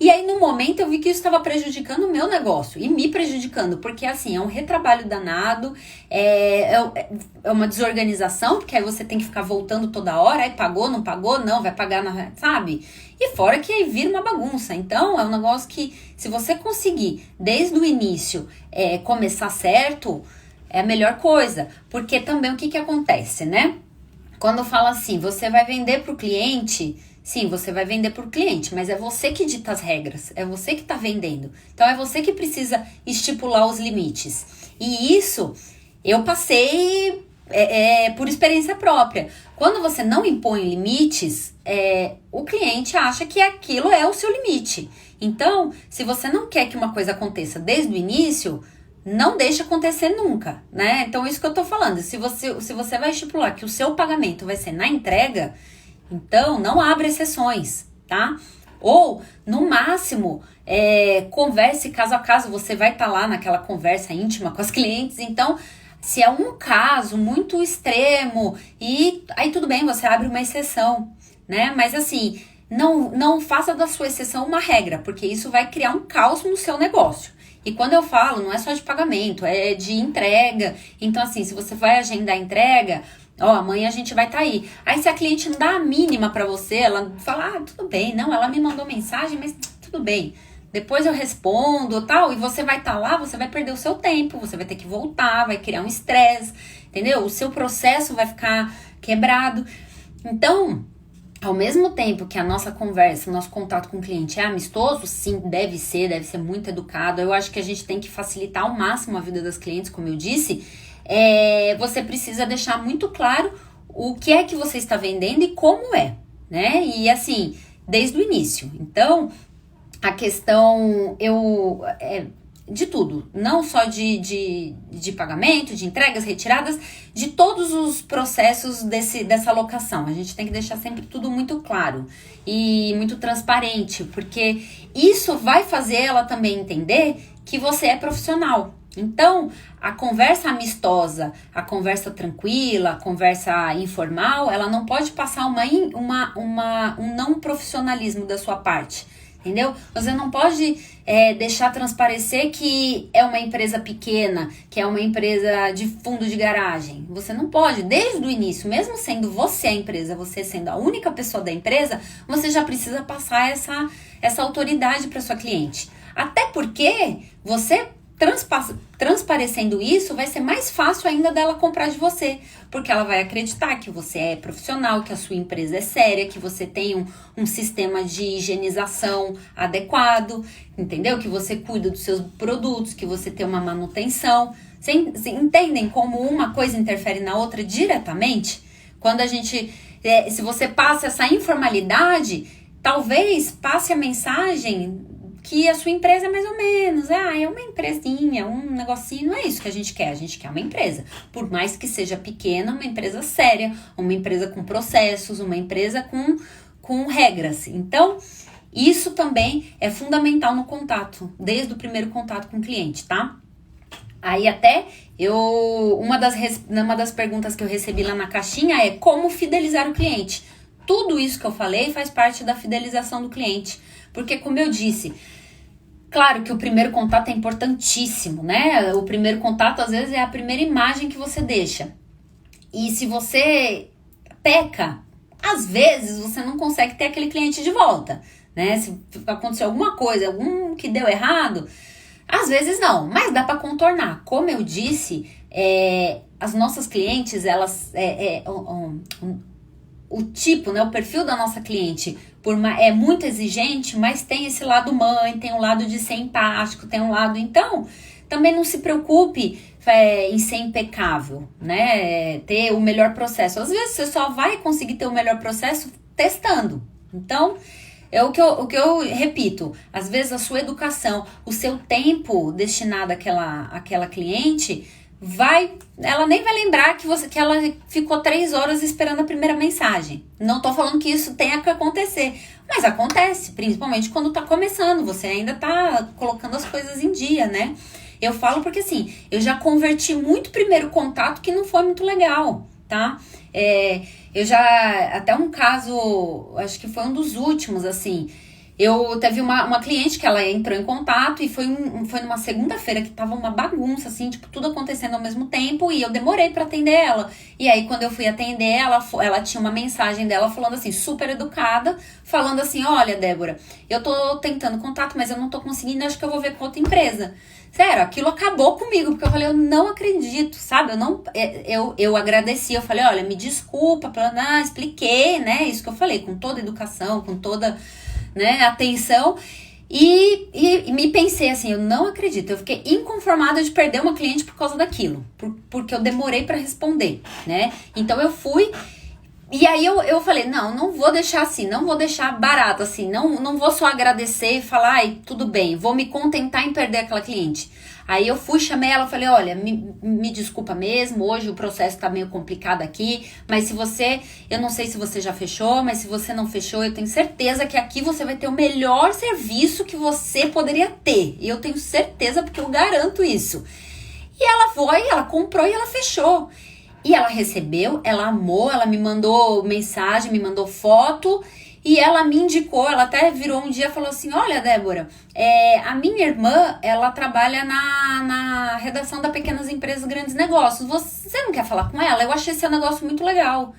E aí, no momento, eu vi que isso estava prejudicando o meu negócio e me prejudicando, porque, assim, é um retrabalho danado, é uma desorganização, porque aí você tem que ficar voltando toda hora, aí pagou, não, vai pagar, sabe? E fora que aí vira uma bagunça. Então, é um negócio que, se você conseguir, desde o início, começar certo, é a melhor coisa. Porque também, o que acontece, né? Quando fala assim, você vai vender para o cliente... Sim, você vai vender para o cliente, mas é você que dita as regras, é você que está vendendo. Então, é você que precisa estipular os limites. E isso, eu passei por experiência própria. Quando você não impõe limites, o cliente acha que aquilo é o seu limite. Então, se você não quer que uma coisa aconteça desde o início, não deixe acontecer nunca, né? Então, isso que eu tô falando. Se você vai estipular que o seu pagamento vai ser na entrega... Então, não abre exceções, tá? Ou, no máximo, converse caso a caso, você vai estar lá naquela conversa íntima com as clientes, então, se é um caso muito extremo, e aí tudo bem, você abre uma exceção, né? Mas assim, não faça da sua exceção uma regra, porque isso vai criar um caos no seu negócio. E quando eu falo, não é só de pagamento, é de entrega. Então, assim, se você vai agendar a entrega, amanhã a gente vai estar aí. Aí, se a cliente não dá a mínima pra você, ela fala, tudo bem, não, ela me mandou mensagem, mas tudo bem. Depois eu respondo, tal, e você vai estar lá, você vai perder o seu tempo, você vai ter que voltar, vai criar um estresse, entendeu? O seu processo vai ficar quebrado. Então, ao mesmo tempo que a nossa conversa, o nosso contato com o cliente é amistoso, sim, deve ser muito educado. Eu acho que a gente tem que facilitar ao máximo a vida das clientes, como eu disse. Você precisa deixar muito claro o que é que você está vendendo e como é, né? E assim, desde o início. Então, a questão, de tudo, não só de pagamento, de entregas, retiradas, de todos os processos dessa alocação. A gente tem que deixar sempre tudo muito claro e muito transparente, porque isso vai fazer ela também entender que você é profissional. Então, a conversa amistosa, a conversa tranquila, a conversa informal, ela não pode passar um não profissionalismo da sua parte. Entendeu? Você não pode deixar transparecer que é uma empresa pequena, que é uma empresa de fundo de garagem. Você não pode, desde o início, mesmo sendo você a empresa, você sendo a única pessoa da empresa, você já precisa passar essa autoridade para sua cliente. Até porque você transparecendo isso, vai ser mais fácil ainda dela comprar de você, porque ela vai acreditar que você é profissional, que a sua empresa é séria, que você tem um sistema de higienização adequado, entendeu? Que você cuida dos seus produtos, que você tem uma manutenção. Vocês entendem como uma coisa interfere na outra diretamente? Quando a gente, se você passa essa informalidade, talvez passe a mensagem que a sua empresa é mais ou menos, é uma empresinha, um negocinho, não é isso que a gente quer uma empresa, por mais que seja pequena, uma empresa séria, uma empresa com processos, uma empresa com regras. Então, isso também é fundamental no contato, desde o primeiro contato com o cliente, tá? Aí até uma das perguntas que eu recebi lá na caixinha é como fidelizar o cliente. Tudo isso que eu falei faz parte da fidelização do cliente. Porque, como eu disse, claro que o primeiro contato é importantíssimo, né? O primeiro contato, às vezes, é a primeira imagem que você deixa. E se você peca, às vezes você não consegue ter aquele cliente de volta, né? Se acontecer alguma coisa, algum que deu errado, às vezes não, mas dá para contornar. Como eu disse, as nossas clientes, elas... o tipo, né, o perfil da nossa cliente é muito exigente, mas tem esse lado mãe, tem um lado de ser empático, tem um lado... Então, também não se preocupe em ser impecável, né? Ter o melhor processo. Às vezes você só vai conseguir ter o melhor processo testando. Então, o que eu repito, às vezes a sua educação, o seu tempo destinado àquela cliente... ela nem vai lembrar que ela ficou 3 horas esperando a primeira mensagem. Não tô falando que isso tenha que acontecer, mas acontece, principalmente quando tá começando, você ainda tá colocando as coisas em dia, né? Eu falo porque assim, eu já converti muito primeiro contato que não foi muito legal, tá? Eu já, até um caso, acho que foi um dos últimos, assim... Eu teve uma cliente que ela entrou em contato e foi numa segunda-feira que tava uma bagunça, assim, tipo, tudo acontecendo ao mesmo tempo, e eu demorei pra atender ela. E aí, quando eu fui atender ela tinha uma mensagem dela falando assim, super educada, falando assim, olha, Débora, eu tô tentando contato, mas eu não tô conseguindo, acho que eu vou ver com outra empresa. Sério, aquilo acabou comigo, porque eu falei, eu não acredito, sabe? Eu agradeci, eu falei, olha, me desculpa, expliquei, né, isso que eu falei, com toda educação, com toda... né, atenção, e me pensei assim, eu não acredito, eu fiquei inconformada de perder uma cliente por causa daquilo, porque eu demorei para responder, né, então eu fui E aí eu falei, não vou deixar assim, não vou deixar barato assim, não vou só agradecer e falar, ai, tudo bem, vou me contentar em perder aquela cliente. Aí eu fui, chamei ela, falei, olha, me desculpa mesmo, hoje o processo tá meio complicado aqui, mas se você, eu não sei se você já fechou, mas se você não fechou, eu tenho certeza que aqui você vai ter o melhor serviço que você poderia ter. E eu tenho certeza porque eu garanto isso. E ela foi, ela comprou e ela fechou. E ela recebeu, ela amou, ela me mandou mensagem, me mandou foto e ela me indicou, ela até virou um dia e falou assim, olha, Débora, a minha irmã, ela trabalha na redação da Pequenas Empresas Grandes Negócios, você não quer falar com ela? Eu achei esse negócio muito legal.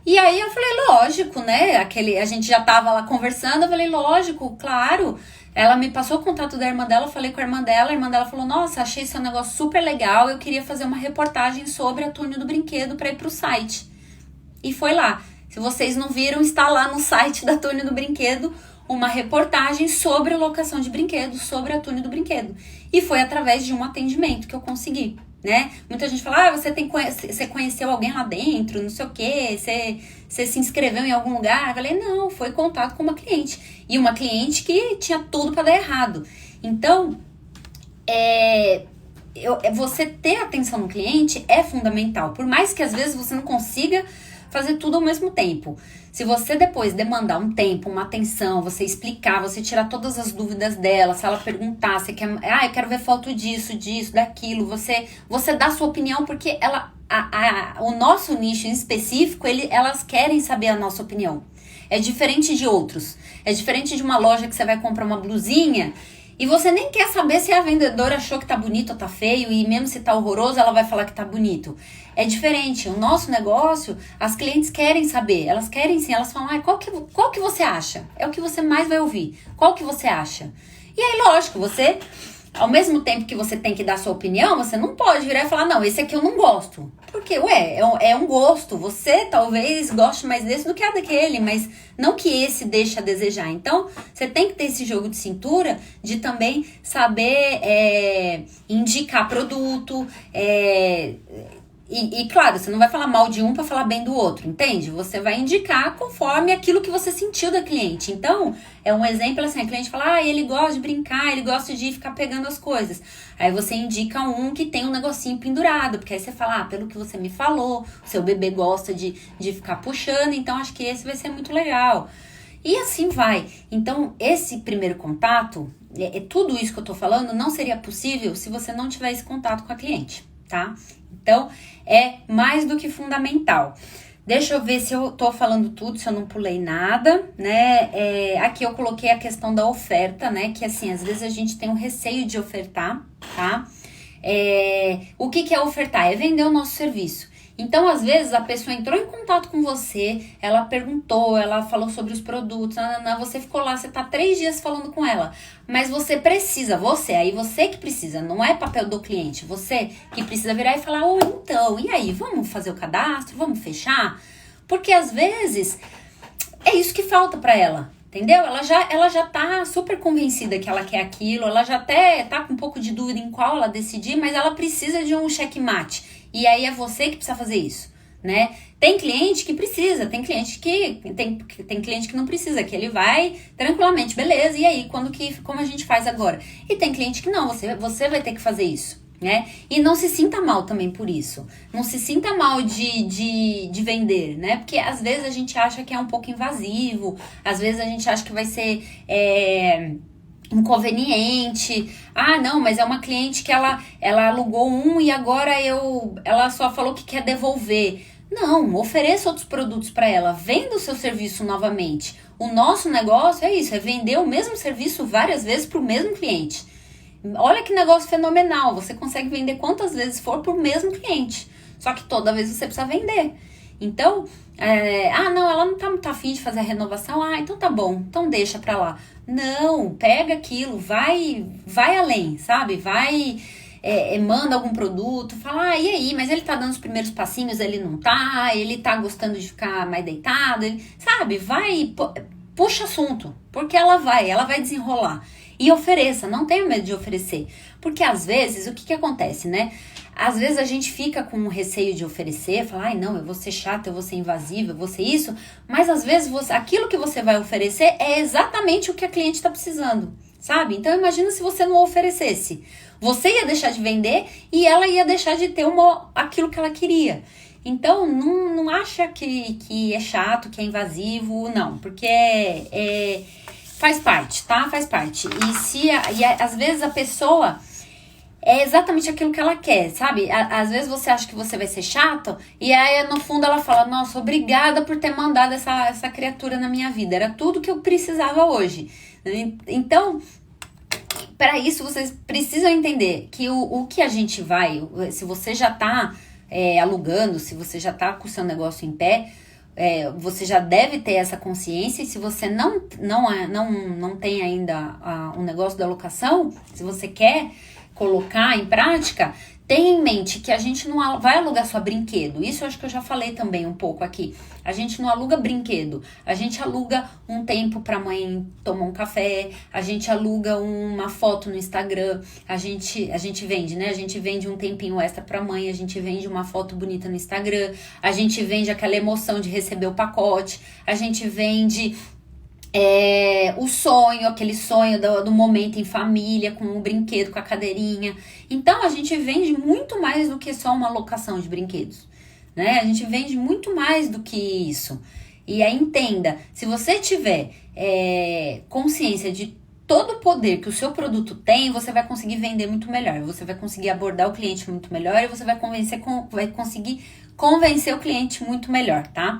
E aí eu falei, lógico, né, a gente já tava lá conversando, eu falei, lógico, claro. Ela me passou o contato da irmã dela, eu falei com a irmã dela falou, nossa, achei esse negócio super legal, eu queria fazer uma reportagem sobre a Túnel do Brinquedo para ir pro site. E foi lá. Se vocês não viram, está lá no site da Túnel do Brinquedo uma reportagem sobre locação de brinquedos, sobre a Túnel do Brinquedo. E foi através de um atendimento que eu consegui, né? Muita gente fala, você conheceu alguém lá dentro, não sei o quê, você se inscreveu em algum lugar? Eu falei, não, foi contato com uma cliente. E uma cliente que tinha tudo para dar errado. Então, você ter atenção no cliente é fundamental. Por mais que às vezes você não consiga fazer tudo ao mesmo tempo. Se você depois demandar um tempo, uma atenção, você explicar, você tirar todas as dúvidas dela, se ela perguntar, você quer, eu quero ver foto disso, daquilo, você dá a sua opinião, porque o nosso nicho em específico, elas querem saber a nossa opinião. É diferente de outros. É diferente de uma loja que você vai comprar uma blusinha e você nem quer saber se a vendedora achou que tá bonito ou tá feio, e mesmo se tá horroroso, ela vai falar que tá bonito. É diferente. O nosso negócio, as clientes querem saber. Elas querem sim, elas falam, qual que você acha? É o que você mais vai ouvir. Qual que você acha? E aí, lógico, você, ao mesmo tempo que você tem que dar sua opinião, você não pode virar e falar, não, esse aqui eu não gosto. Porque, é um gosto. Você talvez goste mais desse do que a daquele, mas não que esse deixe a desejar. Então, você tem que ter esse jogo de cintura de também saber indicar produto, E claro, você não vai falar mal de um para falar bem do outro, entende? Você vai indicar conforme aquilo que você sentiu da cliente. Então, é um exemplo assim, a cliente fala, ele gosta de brincar, ele gosta de ficar pegando as coisas. Aí você indica um que tem um negocinho pendurado, porque aí você fala, pelo que você me falou, o seu bebê gosta de ficar puxando, então acho que esse vai ser muito legal. E assim vai. Então, esse primeiro contato, tudo isso que eu tô falando, não seria possível se você não tivesse contato com a cliente, tá? Então, é mais do que fundamental. Deixa eu ver se eu tô falando tudo, se eu não pulei nada, né? Aqui eu coloquei a questão da oferta, né? Que assim, às vezes a gente tem um receio de ofertar, tá? O que é ofertar? É vender o nosso serviço. Então, às vezes, a pessoa entrou em contato com você, ela perguntou, ela falou sobre os produtos, você ficou lá, você tá 3 dias falando com ela, mas você que precisa, não é papel do cliente, você que precisa virar e falar, então, e aí, vamos fazer o cadastro, vamos fechar? Porque, às vezes, é isso que falta pra ela. Entendeu? Ela já tá super convencida que ela quer aquilo, ela já até tá com um pouco de dúvida em qual ela decidir, mas ela precisa de um checkmate. E aí é você que precisa fazer isso, né? Tem cliente que precisa, tem cliente que não precisa, que ele vai tranquilamente, beleza, e aí, como a gente faz agora? E tem cliente que não, você vai ter que fazer isso, né? E não se sinta mal também por isso. Não se sinta mal de vender, né? Porque às vezes a gente acha que é um pouco invasivo, às vezes a gente acha que vai ser inconveniente. Não, mas é uma cliente que ela alugou um e agora ela só falou que quer devolver. Não, ofereça outros produtos para ela, venda o seu serviço novamente. O nosso negócio é isso, é vender o mesmo serviço várias vezes para o mesmo cliente. Olha que negócio fenomenal, você consegue vender quantas vezes for pro mesmo cliente, só que toda vez você precisa vender. Então, não, ela não tá muito afim de fazer a renovação, então tá bom, então deixa pra lá. Não, pega aquilo, vai além, sabe? Manda algum produto, fala, e aí, mas ele tá dando os primeiros passinhos, ele não tá, ele tá gostando de ficar mais deitado, sabe? Puxa assunto, porque ela vai desenrolar. E ofereça, não tenha medo de oferecer. Porque às vezes, o que acontece, né? Às vezes a gente fica com um receio de oferecer, falar, ai não, eu vou ser chata, eu vou ser invasiva, eu vou ser isso, mas às vezes aquilo que você vai oferecer é exatamente o que a cliente está precisando, sabe? Então imagina se você não oferecesse. Você ia deixar de vender e ela ia deixar de ter aquilo que ela queria. Então, não acha que é chato, que é invasivo, não. Porque faz parte, tá? Faz parte. E às vezes a pessoa é exatamente aquilo que ela quer, sabe? Às vezes você acha que você vai ser chato e aí no fundo ela fala, nossa, obrigada por ter mandado essa criatura na minha vida. Era tudo que eu precisava hoje. Então, para isso vocês precisam entender que o que a gente vai, se você já tá alugando, se você já tá com o seu negócio em pé, você já deve ter essa consciência. E se você não tem ainda um negócio da locação, se você quer colocar em prática, tenha em mente que a gente não vai alugar só brinquedo. Isso eu acho que eu já falei também um pouco aqui. A gente não aluga brinquedo. A gente aluga um tempo pra mãe tomar um café. A gente aluga uma foto no Instagram. A gente vende, né? A gente vende um tempinho extra pra mãe. A gente vende uma foto bonita no Instagram. A gente vende aquela emoção de receber o pacote. A gente vende o sonho, aquele sonho do momento em família, com um brinquedo, com a cadeirinha. Então, a gente vende muito mais do que só uma locação de brinquedos, né? A gente vende muito mais do que isso. E aí, entenda, se você tiver consciência de todo o poder que o seu produto tem, você vai conseguir vender muito melhor, você vai conseguir abordar o cliente muito melhor e você vai conseguir convencer o cliente muito melhor, tá?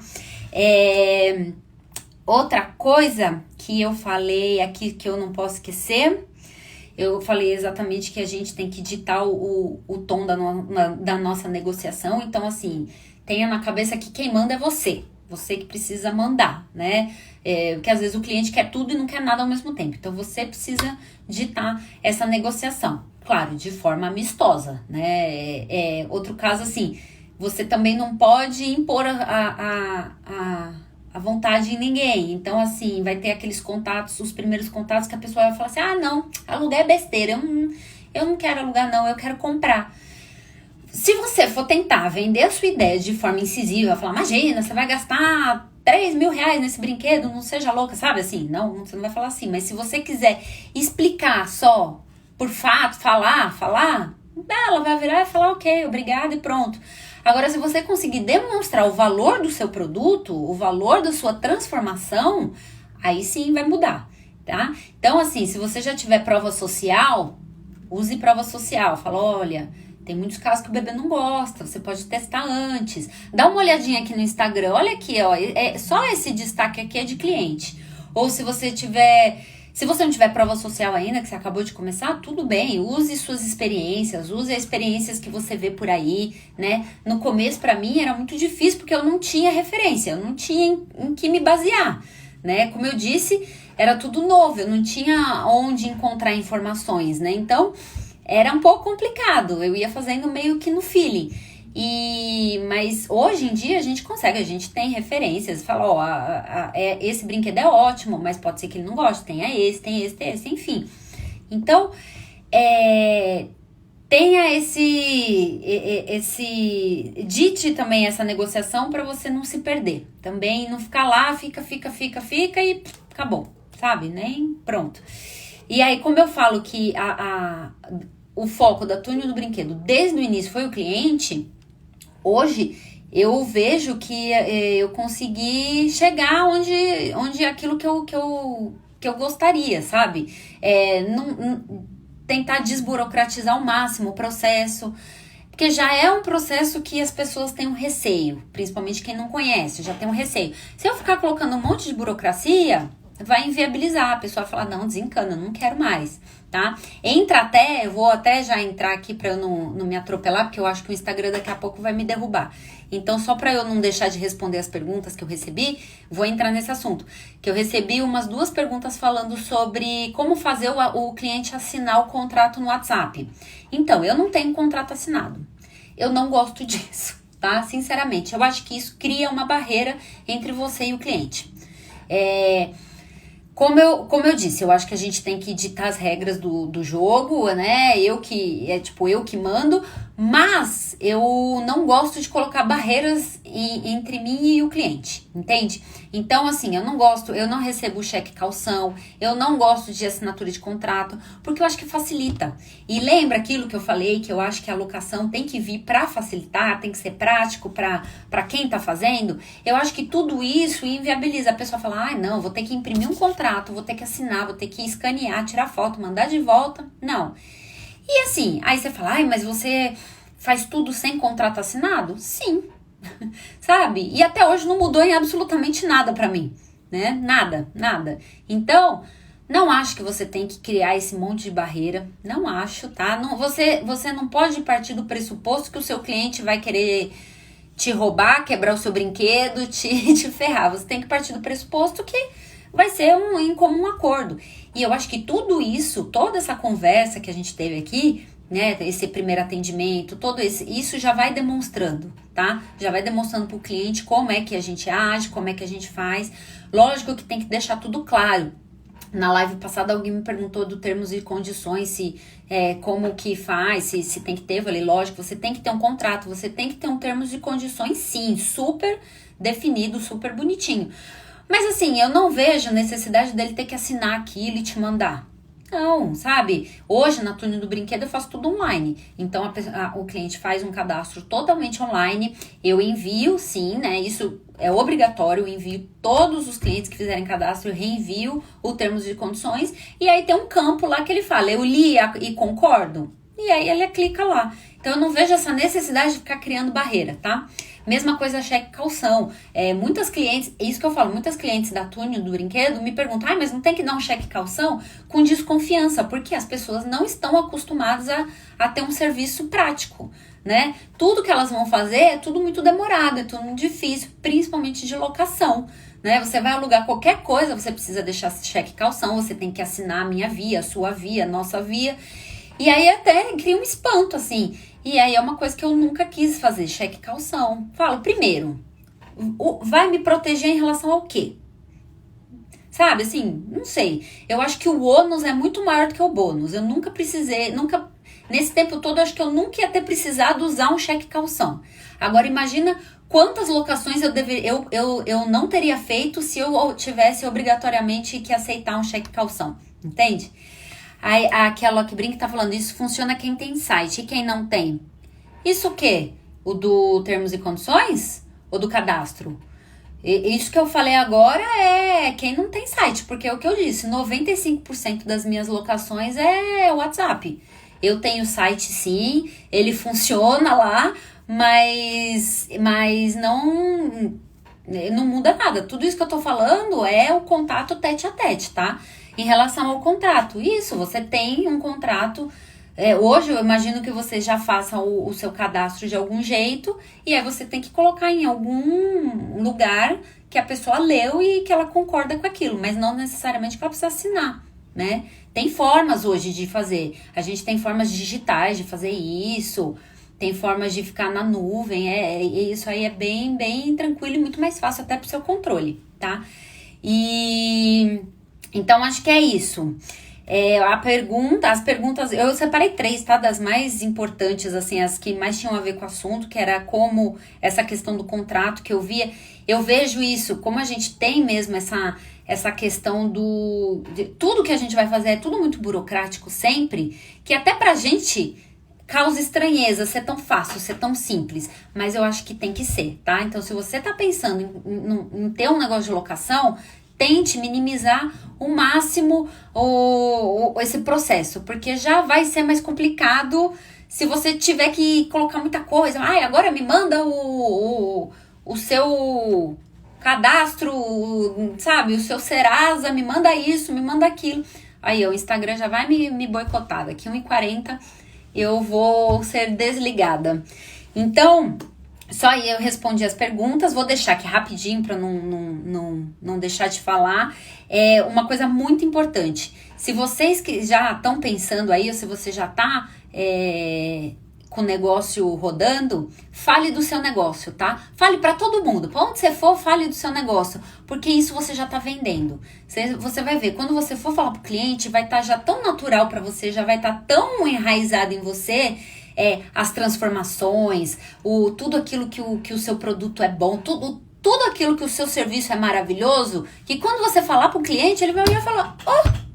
Outra coisa que eu falei aqui que eu não posso esquecer, eu falei exatamente que a gente tem que ditar o tom da nossa negociação. Então, assim, tenha na cabeça que quem manda é você. Você que precisa mandar, né? Porque às vezes o cliente quer tudo e não quer nada ao mesmo tempo. Então, você precisa ditar essa negociação. Claro, de forma amistosa, né? Outro caso, assim, você também não pode impor a vontade em ninguém. Então, assim, vai ter aqueles contatos, os primeiros contatos que a pessoa vai falar assim, ah, não, alugar é besteira, eu não quero alugar não, eu quero comprar. Se você for tentar vender a sua ideia de forma incisiva, falar, imagina, você vai gastar 3 mil reais nesse brinquedo, não seja louca, sabe assim? Não, você não vai falar assim, mas se você quiser explicar só por fato, falar, ela vai virar e falar, ok, obrigada e pronto. Agora, se você conseguir demonstrar o valor do seu produto, o valor da sua transformação, aí sim vai mudar, tá? Então, assim, se você já tiver prova social, use prova social. Fala, olha, tem muitos casos que o bebê não gosta, você pode testar antes. Dá uma olhadinha aqui no Instagram, olha aqui, ó, só esse destaque aqui é de cliente. Ou se você não tiver prova social ainda, que você acabou de começar, tudo bem, use suas experiências, use as experiências que você vê por aí, né? No começo, pra mim, era muito difícil, porque eu não tinha referência, eu não tinha em que me basear, né? Como eu disse, era tudo novo, eu não tinha onde encontrar informações, né? Então, era um pouco complicado, eu ia fazendo meio que no feeling. Mas hoje em dia a gente consegue, a gente tem referências, fala, ó, esse brinquedo é ótimo, mas pode ser que ele não goste, tem esse, enfim. Então, tenha dite também essa negociação para você não se perder. Também não ficar lá, fica e acabou, sabe? Nem pronto. E aí, como eu falo que o foco da Túnel do Brinquedo desde o início foi o cliente, hoje eu vejo que eu consegui chegar onde aquilo que eu gostaria, sabe? Tentar desburocratizar ao máximo o processo, porque já é um processo que as pessoas têm um receio, principalmente quem não conhece, já tem um receio. Se eu ficar colocando um monte de burocracia, vai inviabilizar, a pessoa falar, não, desencana, não quero mais, tá? Eu vou até já entrar aqui pra eu não me atropelar, porque eu acho que o Instagram daqui a pouco vai me derrubar. Então, só pra eu não deixar de responder as perguntas que eu recebi, vou entrar nesse assunto. Que eu recebi umas 2 perguntas falando sobre como fazer o cliente assinar o contrato no WhatsApp. Então, eu não tenho contrato assinado. Eu não gosto disso, tá? Sinceramente, eu acho que isso cria uma barreira entre você e o cliente. Como eu disse, eu acho que a gente tem que ditar as regras do jogo, né? Eu que mando, Mas eu não gosto de colocar barreiras entre mim e o cliente, entende? Então, assim, eu não recebo cheque calção, eu não gosto de assinatura de contrato, porque eu acho que facilita. E lembra aquilo que eu falei, que eu acho que a locação tem que vir para facilitar, tem que ser prático para quem tá fazendo? Eu acho que tudo isso inviabiliza. A pessoa fala, não, vou ter que imprimir um contrato, vou ter que assinar, vou ter que escanear, tirar foto, mandar de volta. Não. E assim, aí você fala, mas você faz tudo sem contrato assinado? Sim, sabe? E até hoje não mudou em absolutamente nada pra mim, né? Nada, nada. Então, não acho que você tem que criar esse monte de barreira, não acho, tá? Não, você não pode partir do pressuposto que o seu cliente vai querer te roubar, quebrar o seu brinquedo, te ferrar. Você tem que partir do pressuposto que vai ser em comum acordo. E eu acho que tudo isso, toda essa conversa que a gente teve aqui, né, esse primeiro atendimento, isso já vai demonstrando, tá? Já vai demonstrando pro cliente como é que a gente age, como é que a gente faz. Lógico que tem que deixar tudo claro. Na live passada alguém me perguntou do termos e condições, como que faz, se tem que ter. Eu falei, lógico, você tem que ter um contrato, você tem que ter um termos e condições, sim, super definido, super bonitinho. Mas assim, eu não vejo necessidade dele ter que assinar aquilo e te mandar. Não, sabe? Hoje, na Túnel do Brinquedo, eu faço tudo online. Então, o cliente faz um cadastro totalmente online. Eu envio, sim, né? Isso é obrigatório. Eu envio todos os clientes que fizerem cadastro, eu reenvio o termos e condições. E aí tem um campo lá que ele fala, eu li e concordo. E aí ele clica lá. Então, eu não vejo essa necessidade de ficar criando barreira, tá? Mesma coisa cheque calção. Muitas clientes, é isso que eu falo, muitas clientes da Túnel do Brinquedo me perguntam, mas não tem que dar um cheque calção? Com desconfiança, porque as pessoas não estão acostumadas a ter um serviço prático, né? Tudo que elas vão fazer é tudo muito demorado, é tudo muito difícil, principalmente de locação, né? Você vai alugar qualquer coisa, você precisa deixar cheque calção, você tem que assinar a minha via, a sua via, a nossa via. E aí até cria um espanto, assim. E aí é uma coisa que eu nunca quis fazer, cheque calção. Falo, primeiro, vai me proteger em relação ao quê? Sabe, assim, não sei. Eu acho que o ônus é muito maior do que o bônus. Eu nunca precisei, nesse tempo todo, acho que eu nunca ia ter precisado usar um cheque calção. Agora, imagina quantas locações eu não teria feito se eu tivesse obrigatoriamente que aceitar um cheque calção, entende? Aí, aquela que brinca tá falando, isso funciona quem tem site e quem não tem. Isso o quê? O do termos e condições? Ou do cadastro? Isso que eu falei agora é quem não tem site, porque é o que eu disse, 95% das minhas locações é WhatsApp. Eu tenho site sim, ele funciona lá, mas não muda nada. Tudo isso que eu tô falando é o contato tete a tete, tá? Em relação ao contrato, isso, você tem um contrato, hoje eu imagino que você já faça o seu cadastro de algum jeito, e aí você tem que colocar em algum lugar que a pessoa leu e que ela concorda com aquilo, mas não necessariamente que ela precisa assinar, né? Tem formas hoje de fazer, a gente tem formas digitais de fazer isso, tem formas de ficar na nuvem, isso aí é bem, bem tranquilo e muito mais fácil até pro seu controle, tá? Então, acho que é isso. As perguntas, eu separei 3, tá? Das mais importantes, assim, as que mais tinham a ver com o assunto, que era como essa questão do contrato que eu via. Eu vejo isso, como a gente tem mesmo essa questão de tudo que a gente vai fazer é tudo muito burocrático sempre, que até pra gente causa estranheza ser tão fácil, ser tão simples, mas eu acho que tem que ser, tá? Então, se você tá pensando em ter um negócio de locação, tente minimizar o máximo esse processo, porque já vai ser mais complicado se você tiver que colocar muita coisa. Agora me manda o seu cadastro, sabe? O seu Serasa, me manda isso, me manda aquilo. Aí o Instagram já vai me boicotar. Daqui 1h40 eu vou ser desligada. Então, só aí eu respondi as perguntas, vou deixar aqui rapidinho para não deixar de falar. Uma coisa muito importante, se vocês que já estão pensando aí, ou se você já está com o negócio rodando, fale do seu negócio, tá? Fale para todo mundo, para onde você for, fale do seu negócio, porque isso você já está vendendo. Você vai ver, quando você for falar para o cliente, vai estar já tão natural para você, já vai estar tão enraizado em você, as transformações, tudo aquilo que o seu produto é bom, tudo aquilo que o seu serviço é maravilhoso, que quando você falar pro cliente, ele vai olhar e falar,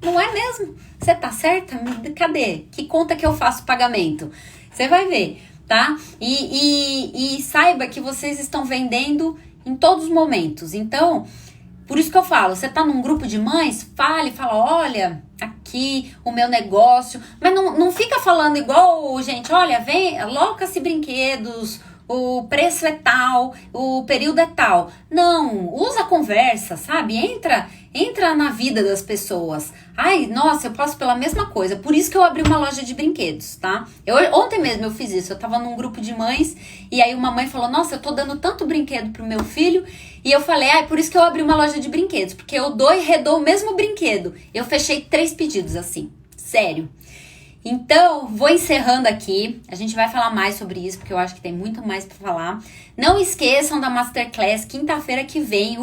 não é mesmo? Você tá certa? Cadê? Que conta que eu faço pagamento? Você vai ver, tá? E saiba que vocês estão vendendo em todos os momentos. Então, por isso que eu falo, você tá num grupo de mães, fala, olha, aqui o meu negócio. Mas não fica falando igual, gente, olha, vem, aloca-se brinquedos, o preço é tal, o período é tal. Não, usa a conversa, sabe? Entra na vida das pessoas. Ai, nossa, eu passo pela mesma coisa. Por isso que eu abri uma loja de brinquedos, tá? Ontem mesmo eu fiz isso. Eu tava num grupo de mães e aí uma mãe falou, nossa, eu tô dando tanto brinquedo pro meu filho. E eu falei, por isso que eu abri uma loja de brinquedos. Porque eu dou e redou o mesmo brinquedo. Eu fechei 3 pedidos assim. Sério. Então, vou encerrando aqui. A gente vai falar mais sobre isso, porque eu acho que tem muito mais pra falar. Não esqueçam da Masterclass, quinta-feira que vem.